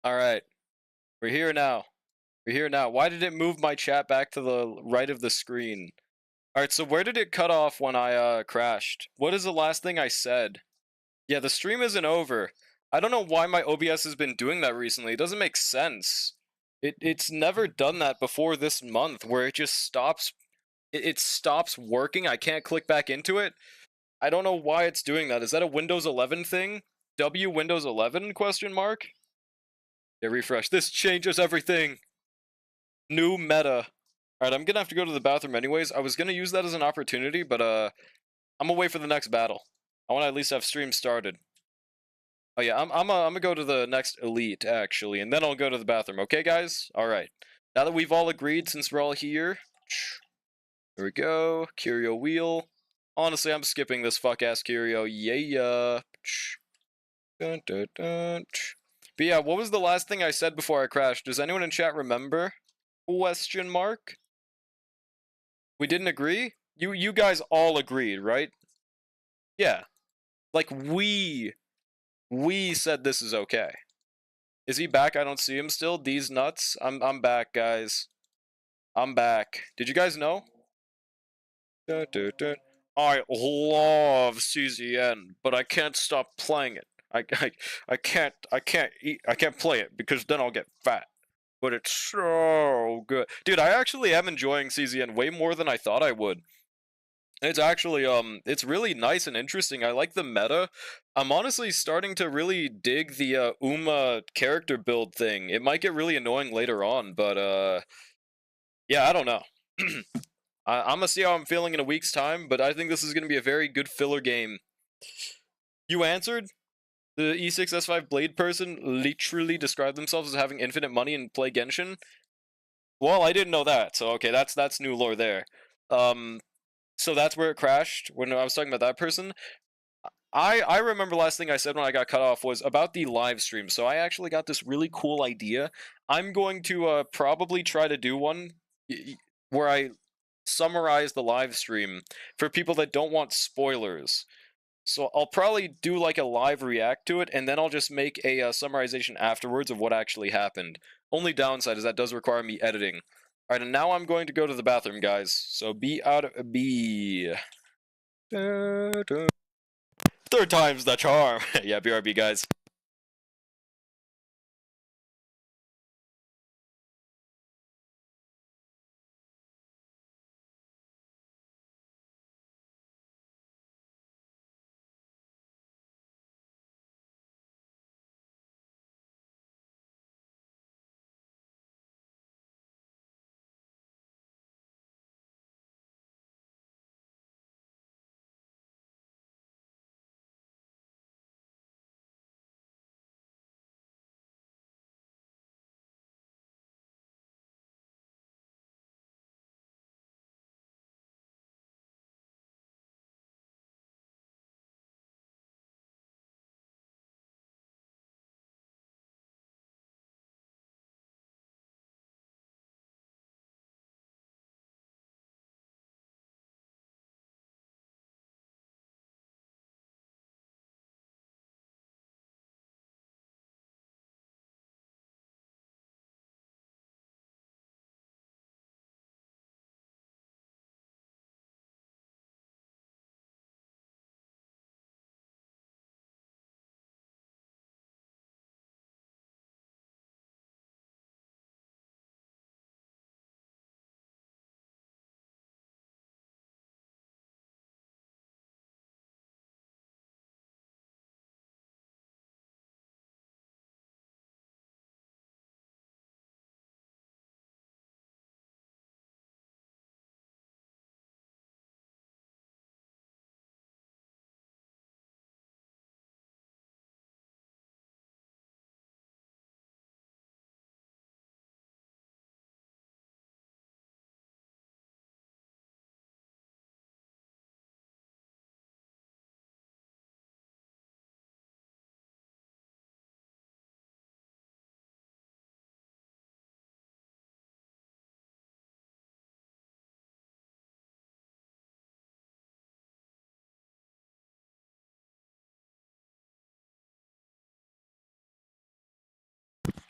Alright. We're here now. We're here now. Why did it move my chat back to the right of the screen? Alright, so where did it cut off when I crashed? What is the last thing I said? Yeah, the stream isn't over. I don't know why my OBS has been doing that recently. It doesn't make sense. It's never done that before this month, where it just stops. It stops working. I can't click back into it. I don't know why it's doing that. Is that a Windows 11 thing? W Windows 11 question mark? Yeah, refresh. This changes everything. New meta. Alright, I'm gonna have to go to the bathroom anyways. I was gonna use that as an opportunity, but I'm gonna wait for the next battle. I wanna at least have stream started. Oh yeah, I'm gonna go to the next elite, actually, and then I'll go to the bathroom, okay guys? Alright. Now that we've all agreed, since we're all here... There we go. Curio wheel. Honestly, I'm skipping this fuck-ass Curio. Yeah. Dun, dun, dun. But yeah, what was the last thing I said before I crashed? Does anyone in chat remember? Question mark? We didn't agree? You guys all agreed, right? Yeah. Like, we said this is okay. Is he back? I don't see him still. These nuts. I'm back, guys. I'm back. Did you guys know? Dun, dun, dun. I love CZN, but I can't stop playing it. I can't play it because then I'll get fat. But it's so good. Dude, I actually am enjoying CZN way more than I thought I would. It's actually it's really nice and interesting. I like the meta. I'm honestly starting to really dig the Uma character build thing. It might get really annoying later on, but yeah, I don't know. I'm gonna see how I'm feeling in a week's time, but I think this is gonna be a very good filler game. You answered? The E6 S5 Blade person literally described themselves as having infinite money and play Genshin? Well, I didn't know that, so okay, that's new lore there. So that's where it crashed when I was talking about that person. I remember last thing I said when I got cut off was about the live stream. So I actually got this really cool idea. I'm going to probably try to do one where I summarize the live stream for people that don't want spoilers. So I'll probably do like a live react to it, and then I'll just make a summarization afterwards of what actually happened. Only downside is that does require me editing. Alright, and now I'm going to go to the bathroom, guys. So be out of... Be... Third time's the charm. Yeah, BRB, guys.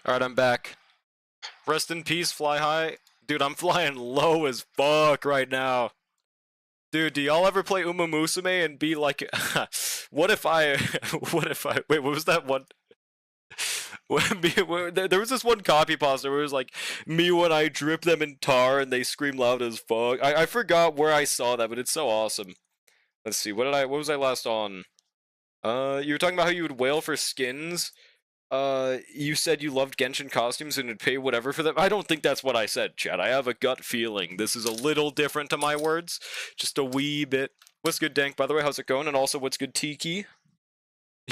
Alright, I'm back. Rest in peace, fly high. Dude, I'm flying low as fuck right now. Dude, do y'all ever play Uma Musume and be like, what if I, wait, what was that one? There was this one copy pasta where it was like, me when I drip them in tar and they scream loud as fuck. I forgot where I saw that, but it's so awesome. Let's see, what was I last on? You were talking about how you would wail for skins. You said you loved Genshin costumes and would pay whatever for them. I don't think that's what I said, Chad. I have a gut feeling. This is a little different to my words. Just a wee bit. What's good, Dank, by the way? How's it going? And also, what's good, Tiki?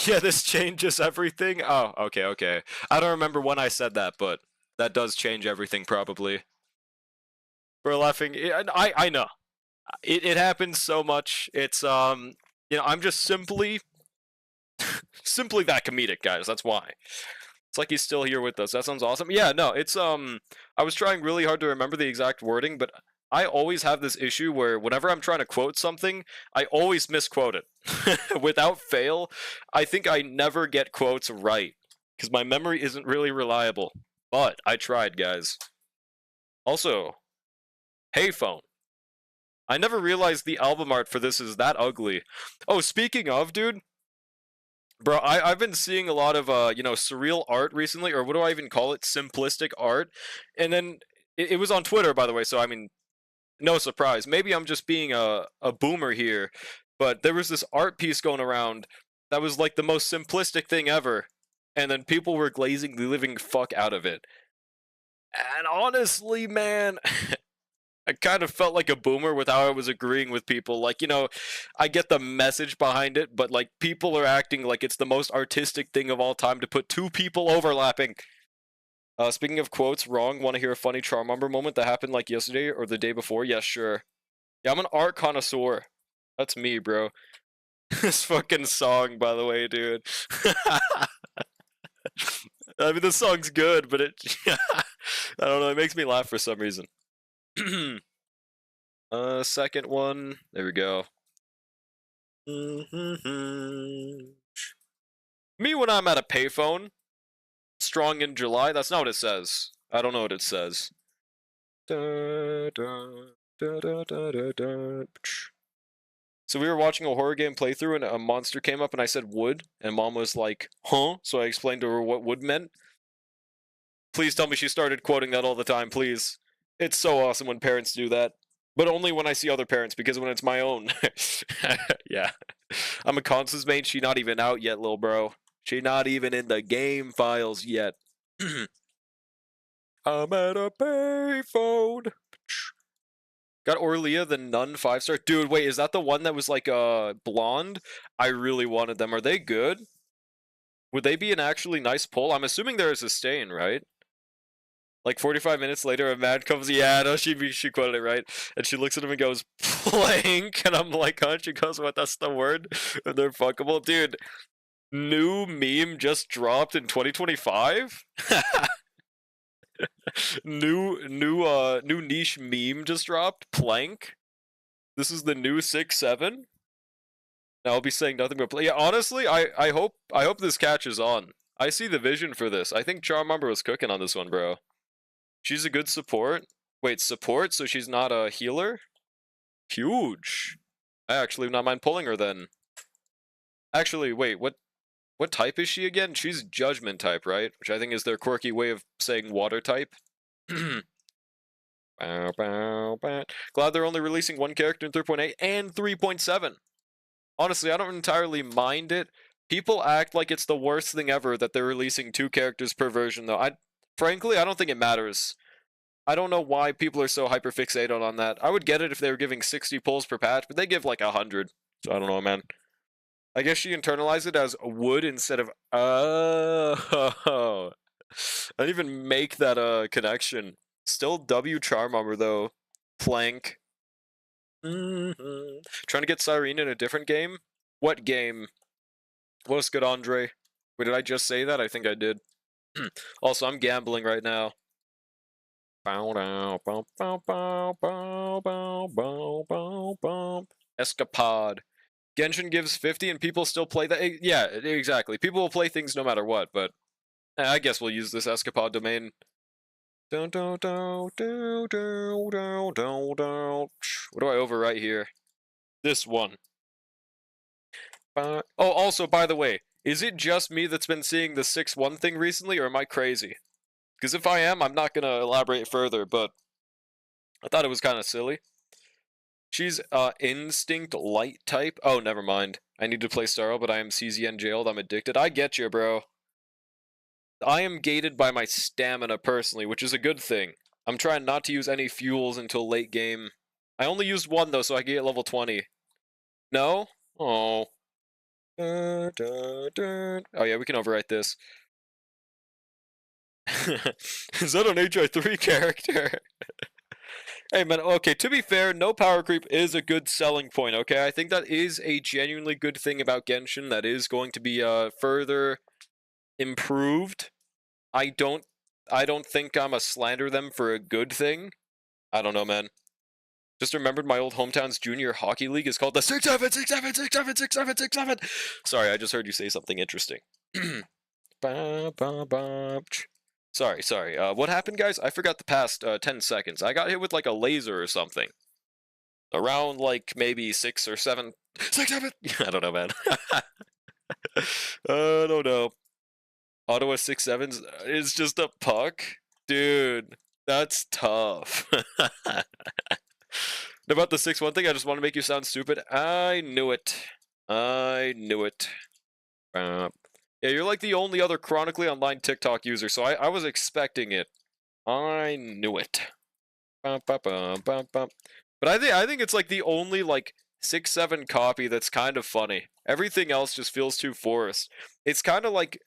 Yeah, this changes everything. Oh, okay. I don't remember when I said that, but that does change everything, probably. We're laughing. I know. It happens so much. It's, I'm just simply that comedic, guys. That's why. It's like he's still here with us. That sounds awesome. Yeah, no, it's I was trying really hard to remember the exact wording, but I always have this issue where whenever I'm trying to quote something, I always misquote it. Without fail, I think I never get quotes right because my memory isn't really reliable. But I tried, guys. Also, hey phone. I never realized the album art for this is that ugly. Oh, speaking of, dude, bro, I've been seeing a lot of surreal art recently, or what do I even call it? Simplistic art. And then it was on Twitter, by the way, so I mean, no surprise. Maybe I'm just being a boomer here, but there was this art piece going around that was like the most simplistic thing ever, and then people were glazing the living fuck out of it. And honestly, man, I kind of felt like a boomer with how I was agreeing with people. Like, I get the message behind it, but like people are acting like it's the most artistic thing of all time to put two people overlapping. Speaking of quotes, wrong. Want to hear a funny Charmander moment that happened like yesterday or the day before? Yes, sure. Yeah, I'm an art connoisseur. That's me, bro. This fucking song, by the way, dude. I mean, this song's good, but it... I don't know, it makes me laugh for some reason. Second one. There we go. Me when I'm at a payphone. Strong in July. That's not what it says. I don't know what it says. So we were watching a horror game playthrough and a monster came up and I said wood and mom was like, huh? So I explained to her what wood meant. Please tell me she started quoting that all the time, please. It's so awesome when parents do that. But only when I see other parents, because when it's my own... Yeah. I'm a Constance mate, she not even out yet, lil bro. She not even in the game files yet. I'm at a payphone. Got Orlia the Nun 5-star. Dude, wait, is that the one that was like blonde? I really wanted them. Are they good? Would they be an actually nice pull? I'm assuming there is a stain, right? Like 45 minutes later, a man comes. Yeah, no, she quoted it right, and she looks at him and goes, "Plank," and I'm like, "Huh?" She goes, "What? That's the word?" And they're fuckable, dude. New meme just dropped in 2025. new niche meme just dropped. Plank. This is the new 6-7. Now I'll be saying nothing but play. Yeah, honestly, I hope this catches on. I see the vision for this. I think Charmander was cooking on this one, bro. She's a good support. Wait, support? So she's not a healer? Huge. I actually would not mind pulling her then. Actually, wait, what type is she again? She's Judgment type, right? Which I think is their quirky way of saying water type. Glad they're only releasing one character in 3.8 and 3.7. Honestly, I don't entirely mind it. People act like it's the worst thing ever that they're releasing 2 characters per version, though. Frankly, I don't think it matters. I don't know why people are so hyperfixated on that. I would get it if they were giving 60 pulls per patch, but they give like 100. So I don't know, man. I guess she internalized it as wood instead of... Oh. I didn't even make that connection. Still W Charmander, though. Plank. Trying to get Cyrene in a different game? What game? What's good, Andre? Wait, did I just say that? I think I did. Also, I'm gambling right now. Escapade. Genshin gives 50 and people still play that. Yeah, exactly. People will play things no matter what, but I guess we'll use this escapade domain. What do I overwrite here? This one. Oh, also, by the way, is it just me that's been seeing the 6-1 thing recently, or am I crazy? Because if I am, I'm not gonna elaborate further, but I thought it was kind of silly. She's instinct light type. Oh, never mind. I need to play Starro, but I am CZN jailed. I'm addicted. I get you, bro. I am gated by my stamina personally, which is a good thing. I'm trying not to use any fuels until late game. I only used one though, so I can get level 20. No? Oh. Oh yeah, we can overwrite this. Is that an HI3 character? Hey man, okay, to be fair, no power creep is a good selling point, okay? I think that is a genuinely good thing about Genshin that is going to be further improved. I don't think I'm a slander them for a good thing. I don't know, man. Just remembered my old hometown's junior hockey league is called the 6-7. Sorry, I just heard you say something interesting. Sorry. What happened, guys? I forgot the past 10 seconds. I got hit with like a laser or something. Around like maybe 6 or 7. 6-7. I don't know, man. I don't know. Ottawa 6-7s is just a puck, dude. That's tough. About the 6-1 thing, I just want to make you sound stupid. I knew it. Yeah, you're like the only other chronically online TikTok user, so I was expecting it. I knew it. But I think it's like the only like 6-7 copy that's kind of funny. Everything else just feels too forced. It's kind of like,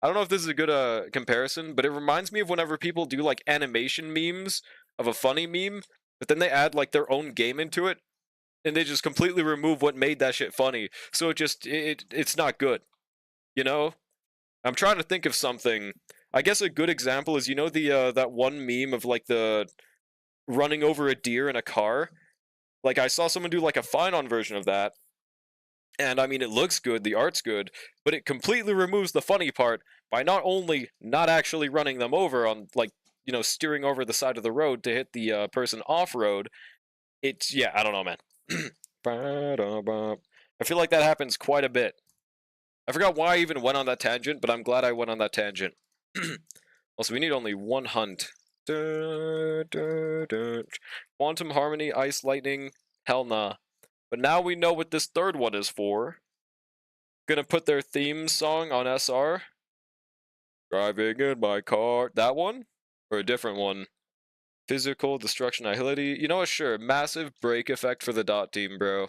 I don't know if this is a good comparison, but it reminds me of whenever people do like animation memes of a funny meme, but then they add like their own game into it, and they just completely remove what made that shit funny. So it's not good. You know? I'm trying to think of something. I guess a good example is, you know, the that one meme of like the running over a deer in a car? Like I saw someone do like a fine-on version of that, and I mean, it looks good, the art's good, but it completely removes the funny part by not only not actually running them over on, like, you know, steering over the side of the road to hit the person off-road. It's, yeah, I don't know, man. I feel like that happens quite a bit. I forgot why I even went on that tangent, but I'm glad I went on that tangent. Also, we need only one hunt. Quantum Harmony, Ice Lightning, hell nah. But now we know what this third one is for. Gonna put their theme song on SR. Driving in my car. That one? Or a different one? Physical Destruction Annihility. You know what? Sure. Massive break effect for the dot team, bro.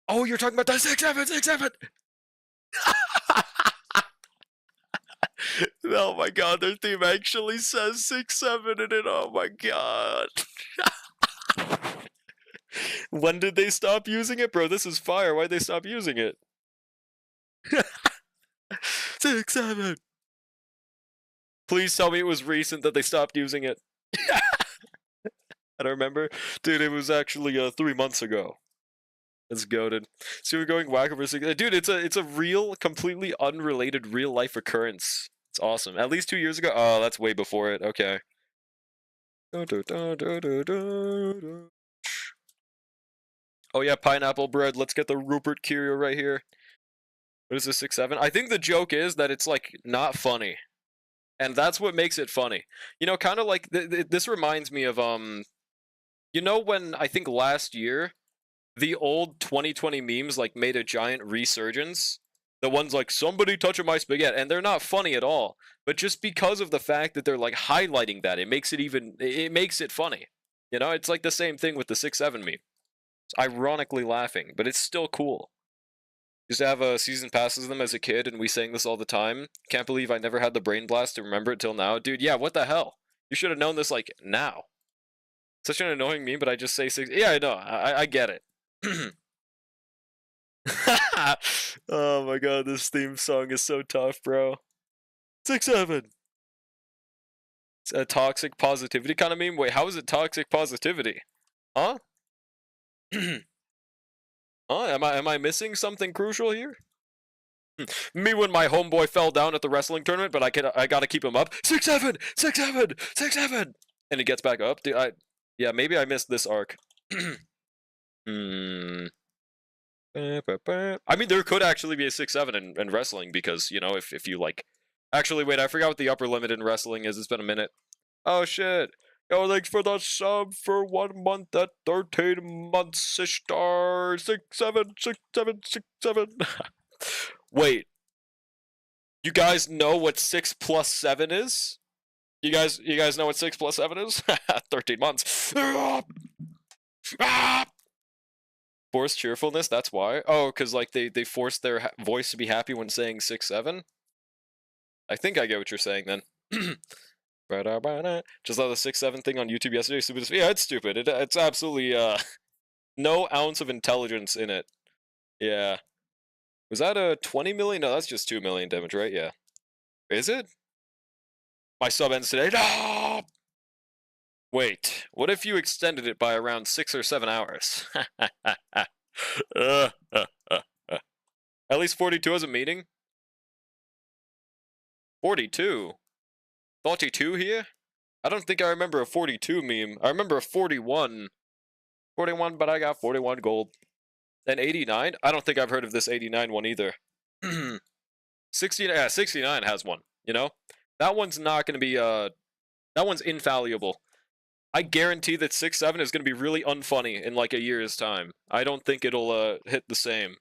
Oh, you're talking about that 6-7. Oh my god, their theme actually says 6-7 in it. Oh my god. When did they stop using it? Bro, this is fire. Why'd they stop using it? 6-7. Please tell me it was recent that they stopped using it. I don't remember. Dude, it was actually 3 months ago. It's goated. So we're going whack over 6. Dude, it's a real, completely unrelated real life occurrence. It's awesome. At least 2 years ago. Oh, that's way before it. Okay. Oh yeah, pineapple bread. Let's get the Rupert Curio right here. What is this, 6-7? I think the joke is that it's like not funny, and that's what makes it funny. You know, kind of like this reminds me of you know, when I think last year the old 2020 memes like made a giant resurgence. The ones like somebody touching my spaghetti, and they're not funny at all. But just because of the fact that they're like highlighting that, it makes it funny. You know, it's like the same thing with the 6-7 meme. It's ironically laughing, but it's still cool. Used to have a season passes of them as a kid, and we sang this all the time. Can't believe I never had the brain blast to remember it till now. Dude, yeah, what the hell? You should have known this, like, now. Such an annoying meme, but I just say 6... Yeah, I know. I get it. Oh my god, this theme song is so tough, bro. 6-7. It's a toxic positivity kind of meme? Wait, how is it toxic positivity? Huh? Huh? Am I missing something crucial here? Me when my homeboy fell down at the wrestling tournament, but I gotta keep him up. 6-7, 6-7, 6-7, and he gets back up. Dude, yeah, maybe I missed this arc. Hmm. I mean, there could actually be a 6-7 in wrestling because, you know, if you like. Actually, wait, I forgot what the upper limit in wrestling is. It's been a minute. Oh shit. Yo, thanks for the sub for 1 month at 13 months, sister. 6-7, 6-7, 6-7. Wait. You guys know what 6 plus 7 is? You guys know what 6 plus 7 is? 13 months. Forced cheerfulness, that's why. Oh, because like they force their voice to be happy when saying 6-7. I think I get what you're saying then. Just saw the 6-7 thing on YouTube yesterday. Stupid. Yeah, it's stupid. It's absolutely no ounce of intelligence in it. Yeah. Was that a 20 million? No, that's just 2 million damage, right? Yeah. Is it? My sub ends today. No! Wait, what if you extended it by around 6 or 7 hours? At least 42 has a meaning. 42? 42 here? I don't think I remember a 42 meme. I remember a 41. 41, but I got 41 gold. And 89? I don't think I've heard of this 89 one either. 69, yeah, 69 has one, you know? That one's not going to be, that one's infallible. I guarantee that 6-7 is going to be really unfunny in like a year's time. I don't think it'll, hit the same.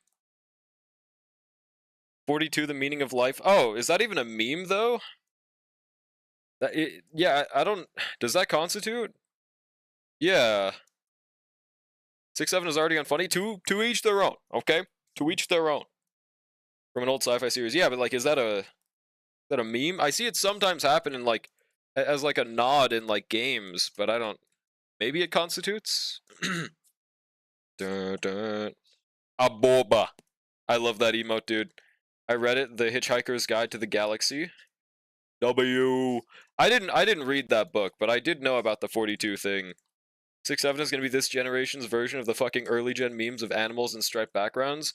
42, the meaning of life. Oh, is that even a meme, though? Yeah, I don't... Does that constitute? Yeah. 6-7 is already unfunny. To each their own, okay? To each their own. From an old sci-fi series. Yeah, but like, is that a meme? I see it sometimes happen in like, as like a nod in like games, but I don't... Maybe it constitutes? Dun, dun. Aboba. I love that emote, dude. I read it, The Hitchhiker's Guide to the Galaxy. W. I didn't read that book, but I did know about the 42 thing. 6-7 is gonna be this generation's version of the fucking early gen memes of animals in striped backgrounds.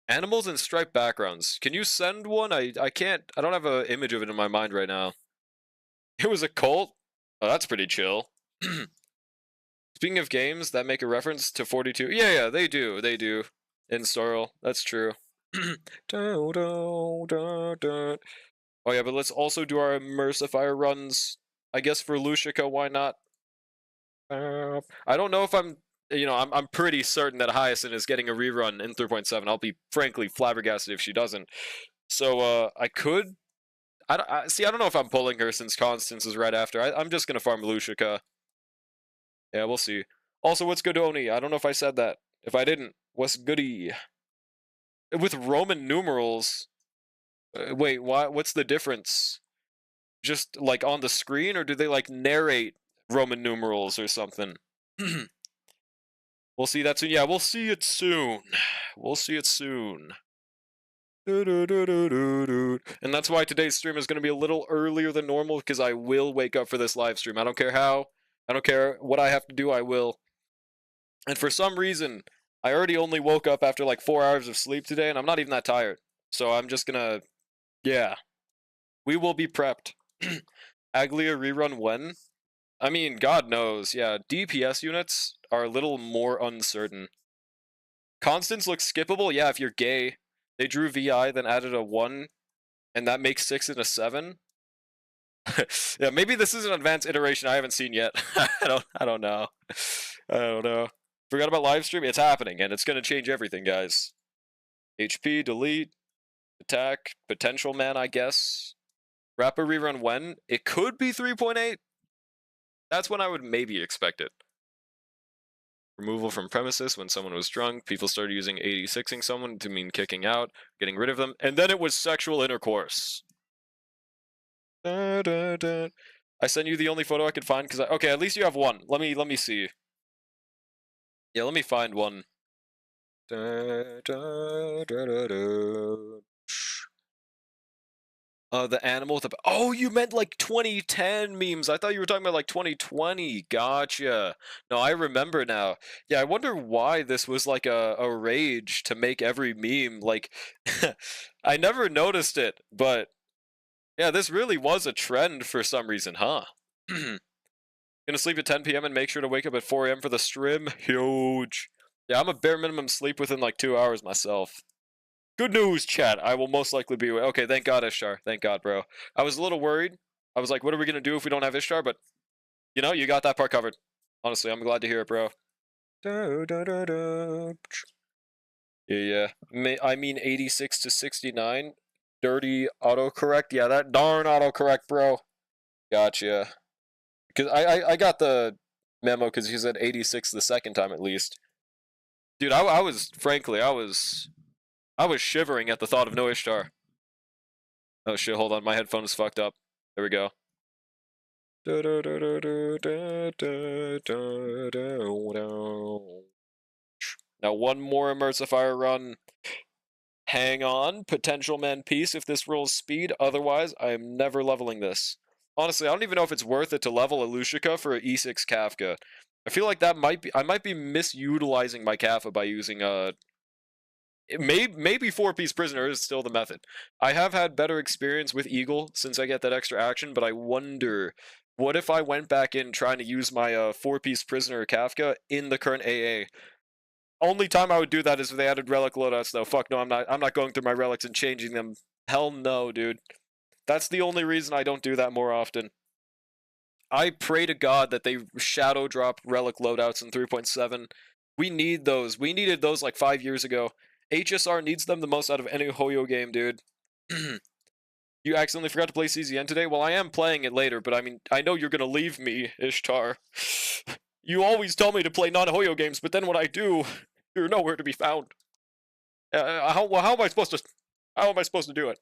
Animals in striped backgrounds. Can you send one? I can't. I don't have an image of it in my mind right now. It was a cult? Oh, that's pretty chill. Speaking of games that make a reference to 42, yeah, they do. In Storl, that's true. Oh yeah, but let's also do our Immersifier runs. I guess for Lushika, why not? I don't know if I'm, you know, I'm pretty certain that Hyacinth is getting a rerun in 3.7. I'll be frankly flabbergasted if she doesn't. So I could. I don't know if I'm pulling her since Constance is right after. I'm just gonna farm Lushika. Yeah, we'll see. Also, what's good, Oni? I don't know if I said that. If I didn't, what's goody? With Roman numerals. Wait, what's the difference? Just like on the screen, or do they like narrate Roman numerals or something? We'll see that soon. Yeah, we'll see it soon. We'll see it soon. And that's why today's stream is going to be a little earlier than normal, because I will wake up for this live stream. I don't care how. I don't care what I have to do, I will. And for some reason, I already only woke up after like 4 hours of sleep today, and I'm not even that tired. So I'm just gonna... Yeah. We will be prepped. Aglia rerun when? I mean, God knows. Yeah, DPS units are a little more uncertain. Constance looks skippable. Yeah, if you're gay. They drew VI, then added a 1, and that makes 6 and a 7. Yeah, maybe this is an advanced iteration I haven't seen yet. I don't know. I don't know. Forgot about live stream? It's happening, and it's going to change everything, guys. HP, delete, attack, potential man, I guess. Rapper rerun when? It could be 3.8. That's when I would maybe expect it. Removal from premises when someone was drunk. People started using 86ing someone to mean kicking out, getting rid of them, and then it was sexual intercourse. I sent you the only photo I could find because okay, at least you have one. Let me see. Yeah, let me find one. The animal with the oh, you meant like 2010 memes. I thought you were talking about like 2020. Gotcha. No, I remember now. Yeah, I wonder why this was like a rage to make every meme. Like, I never noticed it, but yeah, this really was a trend for some reason, huh? Gonna sleep at 10 p.m. and make sure to wake up at 4 a.m. for the stream. Huge. Yeah, I'm a bare minimum sleep within like 2 hours myself. Good news, chat. I will most likely be away. Okay, thank God, Ishtar. Thank God, bro. I was a little worried. I was like, what are we gonna do if we don't have Ishtar? But, you know, you got that part covered. Honestly, I'm glad to hear it, bro. Yeah. I mean 86 to 69. Dirty autocorrect. Yeah, that darn autocorrect, bro. Gotcha. Because I got the memo because he said 86 the second time at least. Dude, I was, frankly, I was shivering at the thought of no Ishtar. Oh shit, hold on, my headphone is fucked up. There we go. Now one more immersive fire run. Hang on, potential man piece if this rolls speed, otherwise I am never leveling this. Honestly, I don't even know if it's worth it to level a Lucica for an E6 Kafka. I feel like that might be, I might be misutilizing my Kafka by using maybe 4-piece prisoner is still the method. I have had better experience with Eagle since I get that extra action, but I wonder, what if I went back in trying to use my 4-piece prisoner Kafka in the current AA? Only time I would do that is if they added relic loadouts, though. Fuck no, I'm not going through my relics and changing them. Hell no, dude. That's the only reason I don't do that more often. I pray to God that they shadow drop relic loadouts in 3.7. We need those. We needed those like 5 years ago. HSR needs them the most out of any Hoyo game, dude. You accidentally forgot to play CZN today? Well, I am playing it later, but I mean, I know you're gonna leave me, Ishtar. You always tell me to play non-Hoyo games, but then when I do, you're nowhere to be found. How am I supposed to do it?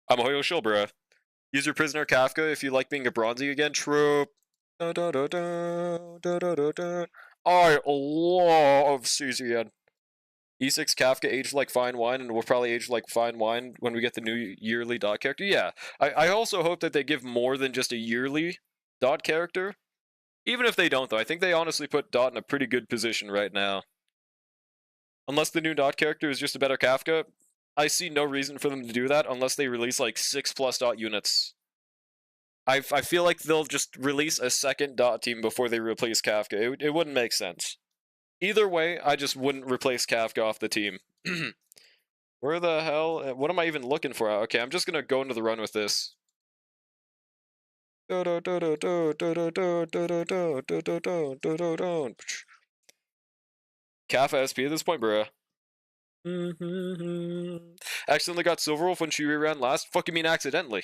I'm a Hoyo shill, bruh. Use your prisoner Kafka if you like being a bronzy again. True. I love CZN. E6 Kafka aged like fine wine, and will probably age like fine wine when we get the new yearly dot character. Yeah, I also hope that they give more than just a yearly dot character. Even if they don't, though, I think they honestly put Dot in a pretty good position right now. Unless the new Dot character is just a better Kafka, I see no reason for them to do that unless they release like 6+ Dot units. I feel like they'll just release a second Dot team before they replace Kafka. It wouldn't make sense. Either way, I just wouldn't replace Kafka off the team. Where the hell? What am I even looking for? Okay, I'm just gonna go into the run with this. Kafka SP at this point, bruh. Accidentally got Silverwolf when she reran last? Fuck you mean accidentally?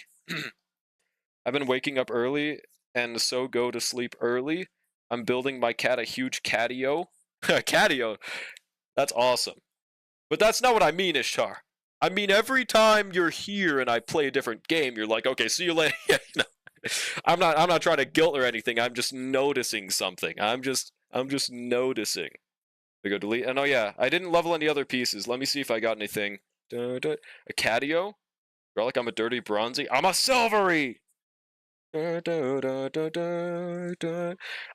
I've been waking up early and so go to sleep early. I'm building my cat a huge catio. Catio? That's awesome. But that's not what I mean, Ishtar. I mean, every time you're here and I play a different game, you're like, okay, see you later. No. I'm not trying to guilt or anything. I'm just noticing something. I'm just noticing. We go delete. And oh yeah, I didn't level any other pieces. Let me see if I got anything. A catio? Relic, I'm a dirty bronzy. I'm a silvery!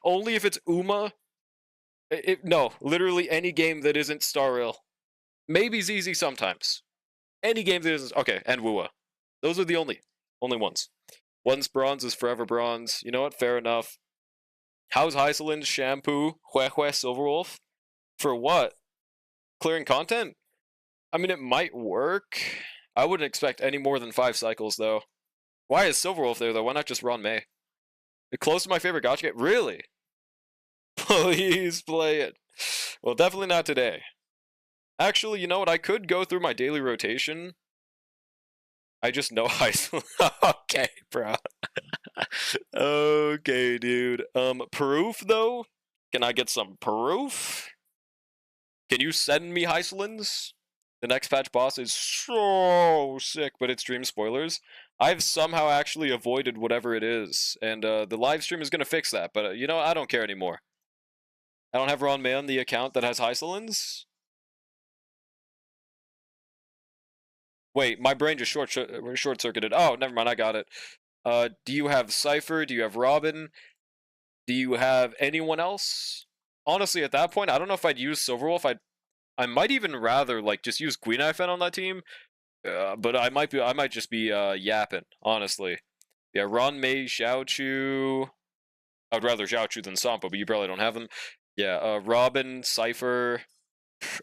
Only if it's Uma. No, literally any game that isn't Starrail. Maybe ZZ sometimes. Any game that isn't. Okay, and Wua. Those are the only ones. Once bronze is forever bronze. You know what? Fair enough. How's Heiselin's shampoo? Hue Silverwolf? For what? Clearing content? I mean, it might work. I wouldn't expect any more than 5 cycles, though. Why is Silverwolf there, though? Why not just Ron May? Close to my favorite gacha game? Really? Please play it. Well, definitely not today. Actually, you know what? I could go through my daily rotation. I just know Okay, bro. Okay, dude. Proof, though? Can I get some proof? Can you send me Heiselins? The next patch boss is so sick, but it's stream spoilers. I've somehow actually avoided whatever it is, and the live stream is going to fix that, but you know, I don't care anymore. I don't have Ron May on the account that has Heiselins. Wait, my brain just short-circuited. Oh, never mind, I got it. Do you have Cypher? Do you have Robin? Do you have anyone else? Honestly, at that point, I don't know if I'd use Silverwolf. I might even rather like just use Queen Fen on that team. But I might just be yapping, honestly. Yeah, Ron Mei, Xiao Chu. I'd rather Xiao Chu than Sampo, but you probably don't have them. Yeah, Robin, Cypher,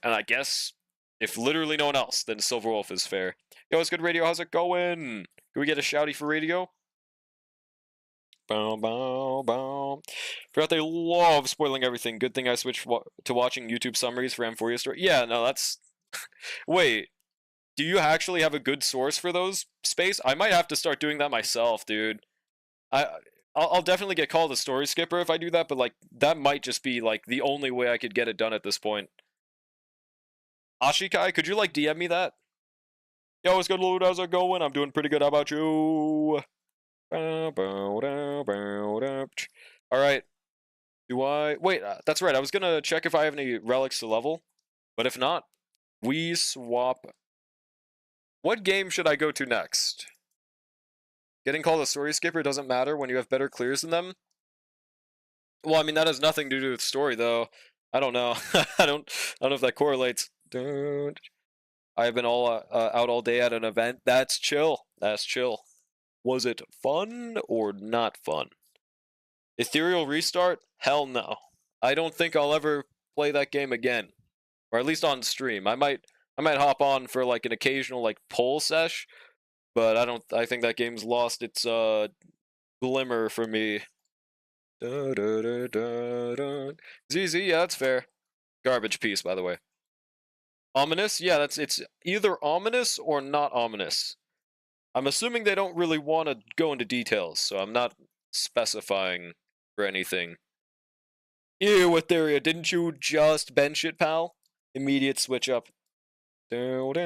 and I guess if literally no one else, then Silverwolf is fair. Yo, it's good, Radio. How's it going? Can we get a shouty for Radio? Bow, bow, bow. Forgot they love spoiling everything. Good thing I switched to watching YouTube summaries for M4 story. Yeah, no, that's... Wait, do you actually have a good source for those, Space? I might have to start doing that myself, dude. I'll definitely get called a story skipper if I do that, but like that might just be like the only way I could get it done at this point. Ashikai, could you like DM me that? Yo, what's good, Lou? How's it going? I'm doing pretty good. How about you? Alright. Do I... Wait, that's right. I was gonna check if I have any relics to level. But if not, we swap... What game should I go to next? Getting called a story skipper doesn't matter when you have better clears than them? Well, I mean, that has nothing to do with story, though. I don't know. I don't know if that correlates. I have been all out all day at an event. That's chill. That's chill. Was it fun or not fun? Ethereal Restart? Hell no. I don't think I'll ever play that game again. Or at least on stream. I might hop on for like an occasional like poll sesh, but I think that game's lost its glimmer for me. ZZ, yeah, that's fair. Garbage piece, by the way. Ominous? Yeah, it's either ominous or not ominous. I'm assuming they don't really want to go into details, so I'm not specifying for anything. Ew, Etheria, didn't you just bench it, pal? Immediate switch up. Flat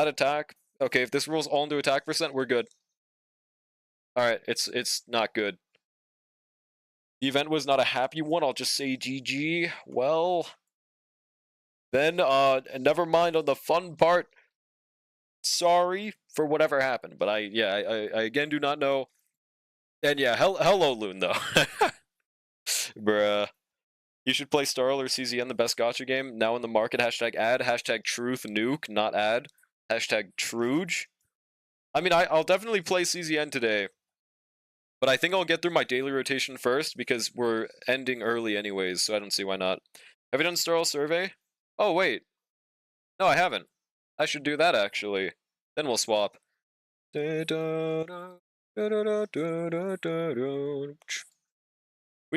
attack. Okay, if this rolls all into attack percent, we're good. Alright, it's not good. The event was not a happy one, I'll just say GG. Well, then, never mind on the fun part. Sorry for whatever happened, but I again do not know. And yeah, hello, Loon, though. Bruh. You should play Starl or CZN, the best gacha game. Now in the market, hashtag ad, hashtag truth nuke, not ad. Hashtag truge. I mean, I'll definitely play CZN today. But I think I'll get through my daily rotation first, because we're ending early anyways, so I don't see why not. Have you done Starl survey? Oh, wait. No, I haven't. I should do that, actually. Then we'll swap. We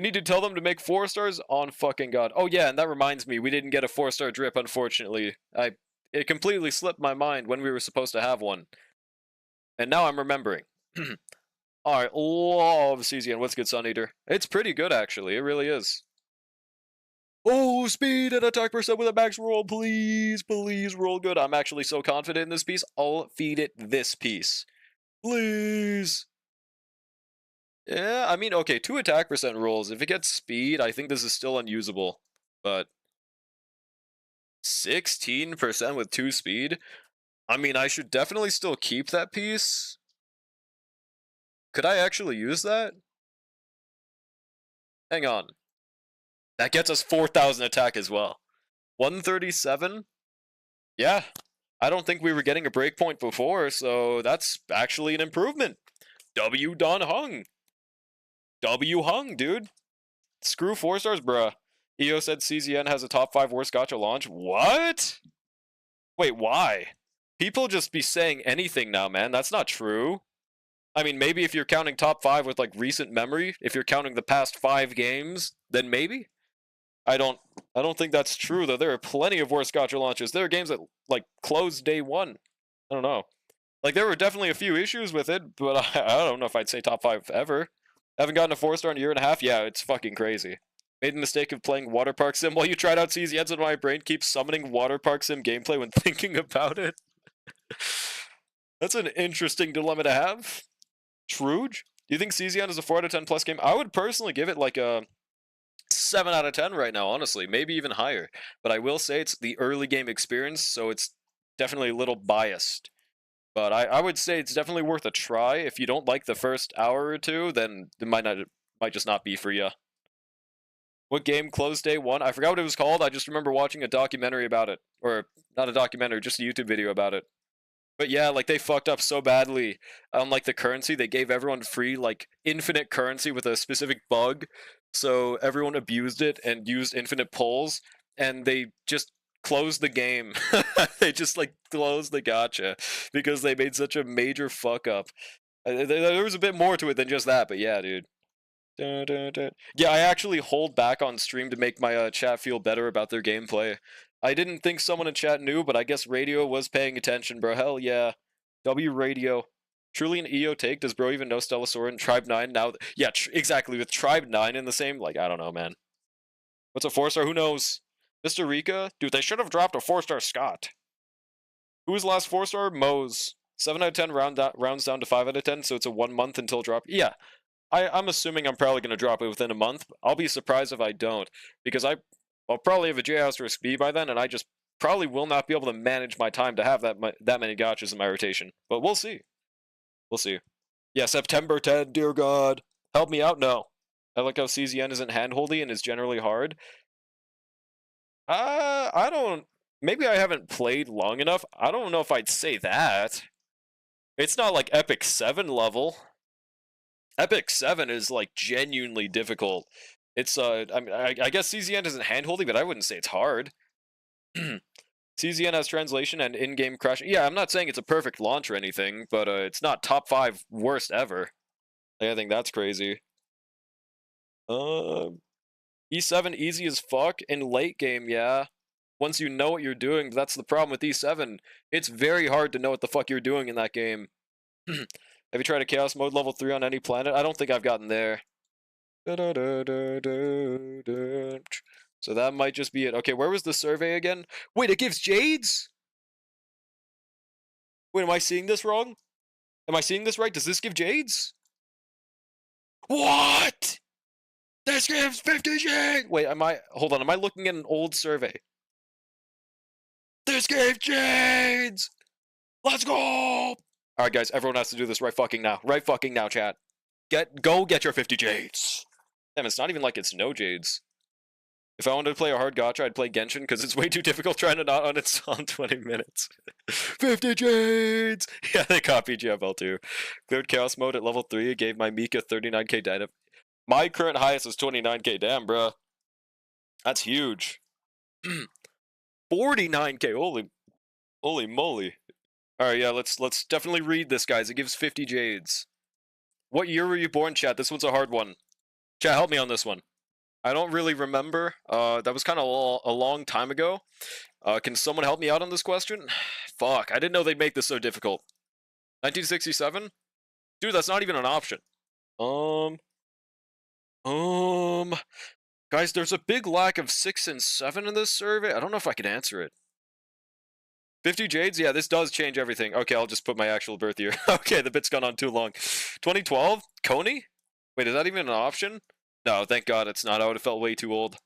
need to tell them to make 4 stars on fucking god. Oh yeah, and that reminds me, we didn't get a 4-star drip, unfortunately. It completely slipped my mind when we were supposed to have one. And now I'm remembering. Alright, love CZN. What's good, Sun Eater? It's pretty good, actually. It really is. Oh, speed and attack percent with a max roll, please. Please roll good. I'm actually so confident in this piece. I'll feed it this piece. Please. Yeah, I mean, okay, 2 attack percent rolls. If it gets speed, I think this is still unusable. But 16% with 2 speed? I mean, I should definitely still keep that piece. Could I actually use that? Hang on. That gets us 4,000 attack as well. 137? Yeah. I don't think we were getting a breakpoint before, so that's actually an improvement. W Don Hung. W Hung, dude. Screw 4 stars, bruh. EO said CZN has a top 5 worst gacha launch. What? Wait, why? People just be saying anything now, man. That's not true. I mean, maybe if you're counting top 5 with like recent memory, if you're counting the past 5 games, then maybe. I don't think that's true though. There are plenty of worst gacha launches. There are games that like closed day 1. I don't know. Like there were definitely a few issues with it, but I don't know if I'd say top 5 ever. Haven't gotten a 4-star in a year and a half? Yeah, it's fucking crazy. Made the mistake of playing Water Park Sim while you tried out CZNs, and my brain keeps summoning Water Park Sim gameplay when thinking about it. That's an interesting dilemma to have. Truge? Do you think CZN is a 4 out of 10 plus game? I would personally give it like a 7 out of 10 right now, honestly. Maybe even higher. But I will say it's the early game experience, so it's definitely a little biased. But I would say it's definitely worth a try. If you don't like the first hour or two, then it might just not be for you. What game closed day one? I forgot what it was called. I just remember watching a documentary about it. Or, not a documentary, just a YouTube video about it. But yeah, like, they fucked up so badly on, like, the currency. They gave everyone free, like, infinite currency with a specific bug. So everyone abused it and used infinite pulls. And they just closed the game. They just, like, closed the gacha. Because they made such a major fuck up. There was a bit more to it than just that, but yeah, dude. Dun, dun, dun. Yeah, I actually hold back on stream to make my chat feel better about their gameplay. I didn't think someone in chat knew, but I guess Radio was paying attention, bro. Hell yeah. W Radio. Truly an EO take? Does bro even know Stellasaur Tribe 9 now? Yeah, exactly. With Tribe 9 in the same, like, I don't know, man. What's a 4-star? Who knows? Mr. Rika? Dude, they should have dropped a 4-star Scott. Who was the last 4-star? Mose. 7 out of 10 rounds down to 5 out of 10, so it's a 1 month until drop. Yeah, I'm assuming I'm probably going to drop it within a month. I'll be surprised if I don't, because I'll probably have a J-Asterisk B by then, and I just probably will not be able to manage my time to have that many gotchas in my rotation. But we'll see. We'll see. Yeah, September 10, dear God. Help me out? No. I like how CZN isn't handholdy and is generally hard. I don't... Maybe I haven't played long enough. I don't know if I'd say that. It's not like Epic 7 level. Epic 7 is, like, genuinely difficult. It's, I mean, I guess CZN isn't hand-holding, but I wouldn't say it's hard. CZN has translation and in-game crashing. Yeah, I'm not saying it's a perfect launch or anything, but it's not top 5 worst ever. Like, I think that's crazy. E7 easy as fuck in late game, yeah. Once you know what you're doing, that's the problem with E7. It's very hard to know what the fuck you're doing in that game. Have you tried a Chaos Mode level 3 on any planet? I don't think I've gotten there. So that might just be it. Okay, where was the survey again? Wait, it gives Jades? Wait, am I seeing this wrong? Am I seeing this right? Does this give Jades? What? This gives 50 Jades! Wait, hold on, am I looking at an old survey? This gave Jades! Let's go! Alright, guys, everyone has to do this right fucking now. Right fucking now, chat. Go get your 50 Jades. Damn, it's not even like it's no Jades. If I wanted to play a hard gacha, I'd play Genshin, because it's way too difficult trying to not uninstall in 20 minutes. 50 Jades! Yeah, they copied GFL too. Cleared Chaos Mode at level 3, gave my Mika 39k data. My current highest is 29k, damn, bruh. That's huge. 49k, holy moly. Alright, yeah, let's definitely read this, guys. It gives 50 Jades. What year were you born, chat? This one's a hard one. Chat, help me on this one. I don't really remember. That was kind of a long time ago. Can someone help me out on this question? Fuck, I didn't know they'd make this so difficult. 1967? Dude, that's not even an option. Guys, there's a big lack of 6 and 7 in this survey. I don't know if I can answer it. 50 Jades? Yeah, this does change everything. Okay, I'll just put my actual birth year. Okay, the bit's gone on too long. 2012? Coney? Wait, is that even an option? No, thank God it's not. I would have felt way too old.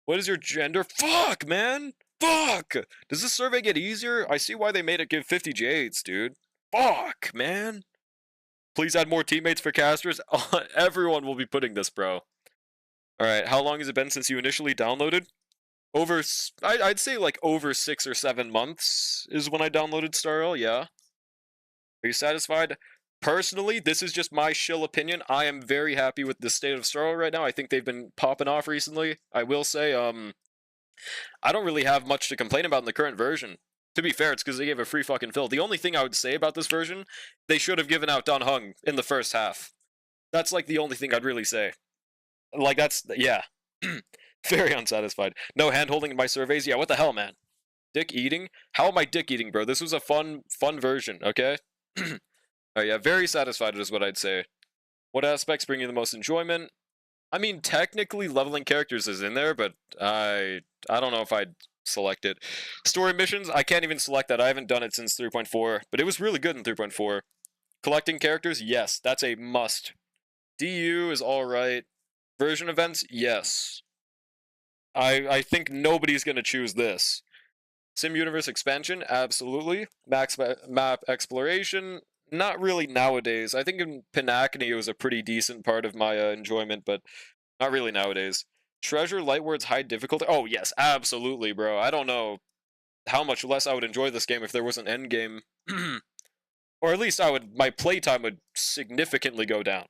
What is your gender? Fuck, man! Fuck! Does this survey get easier? I see why they made it give 50 Jades, dude. Fuck, man! Please add more teammates for casters. Everyone will be putting this, bro. Alright, how long has it been since you initially downloaded? I'd say like over 6 or 7 months is when I downloaded StarL, yeah. Are you satisfied? Personally, this is just my shill opinion. I am very happy with the state of StarL right now. I think they've been popping off recently. I will say, I don't really have much to complain about in the current version. To be fair, it's because they gave a free fucking fill. The only thing I would say about this version, they should have given out Dan Heng in the first half. That's like the only thing I'd really say. Like, that's, yeah. Very unsatisfied. No hand-holding in my surveys? Yeah, what the hell, man? Dick eating? How am I dick eating, bro? This was a fun version, okay? Oh yeah, very satisfied is what I'd say. What aspects bring you the most enjoyment? I mean, technically leveling characters is in there, but I don't know if I'd select it. Story missions? I can't even select that. I haven't done it since 3.4, but it was really good in 3.4. Collecting characters? Yes, that's a must. DU is alright. Version events? Yes. I think nobody's gonna choose this. Sim Universe expansion, absolutely. Map exploration, not really nowadays. I think in Pinacony it was a pretty decent part of my enjoyment, but not really nowadays. Treasure Lightward's high difficulty. Oh yes, absolutely, bro. I don't know how much less I would enjoy this game if there was an end game, or at least my playtime would significantly go down.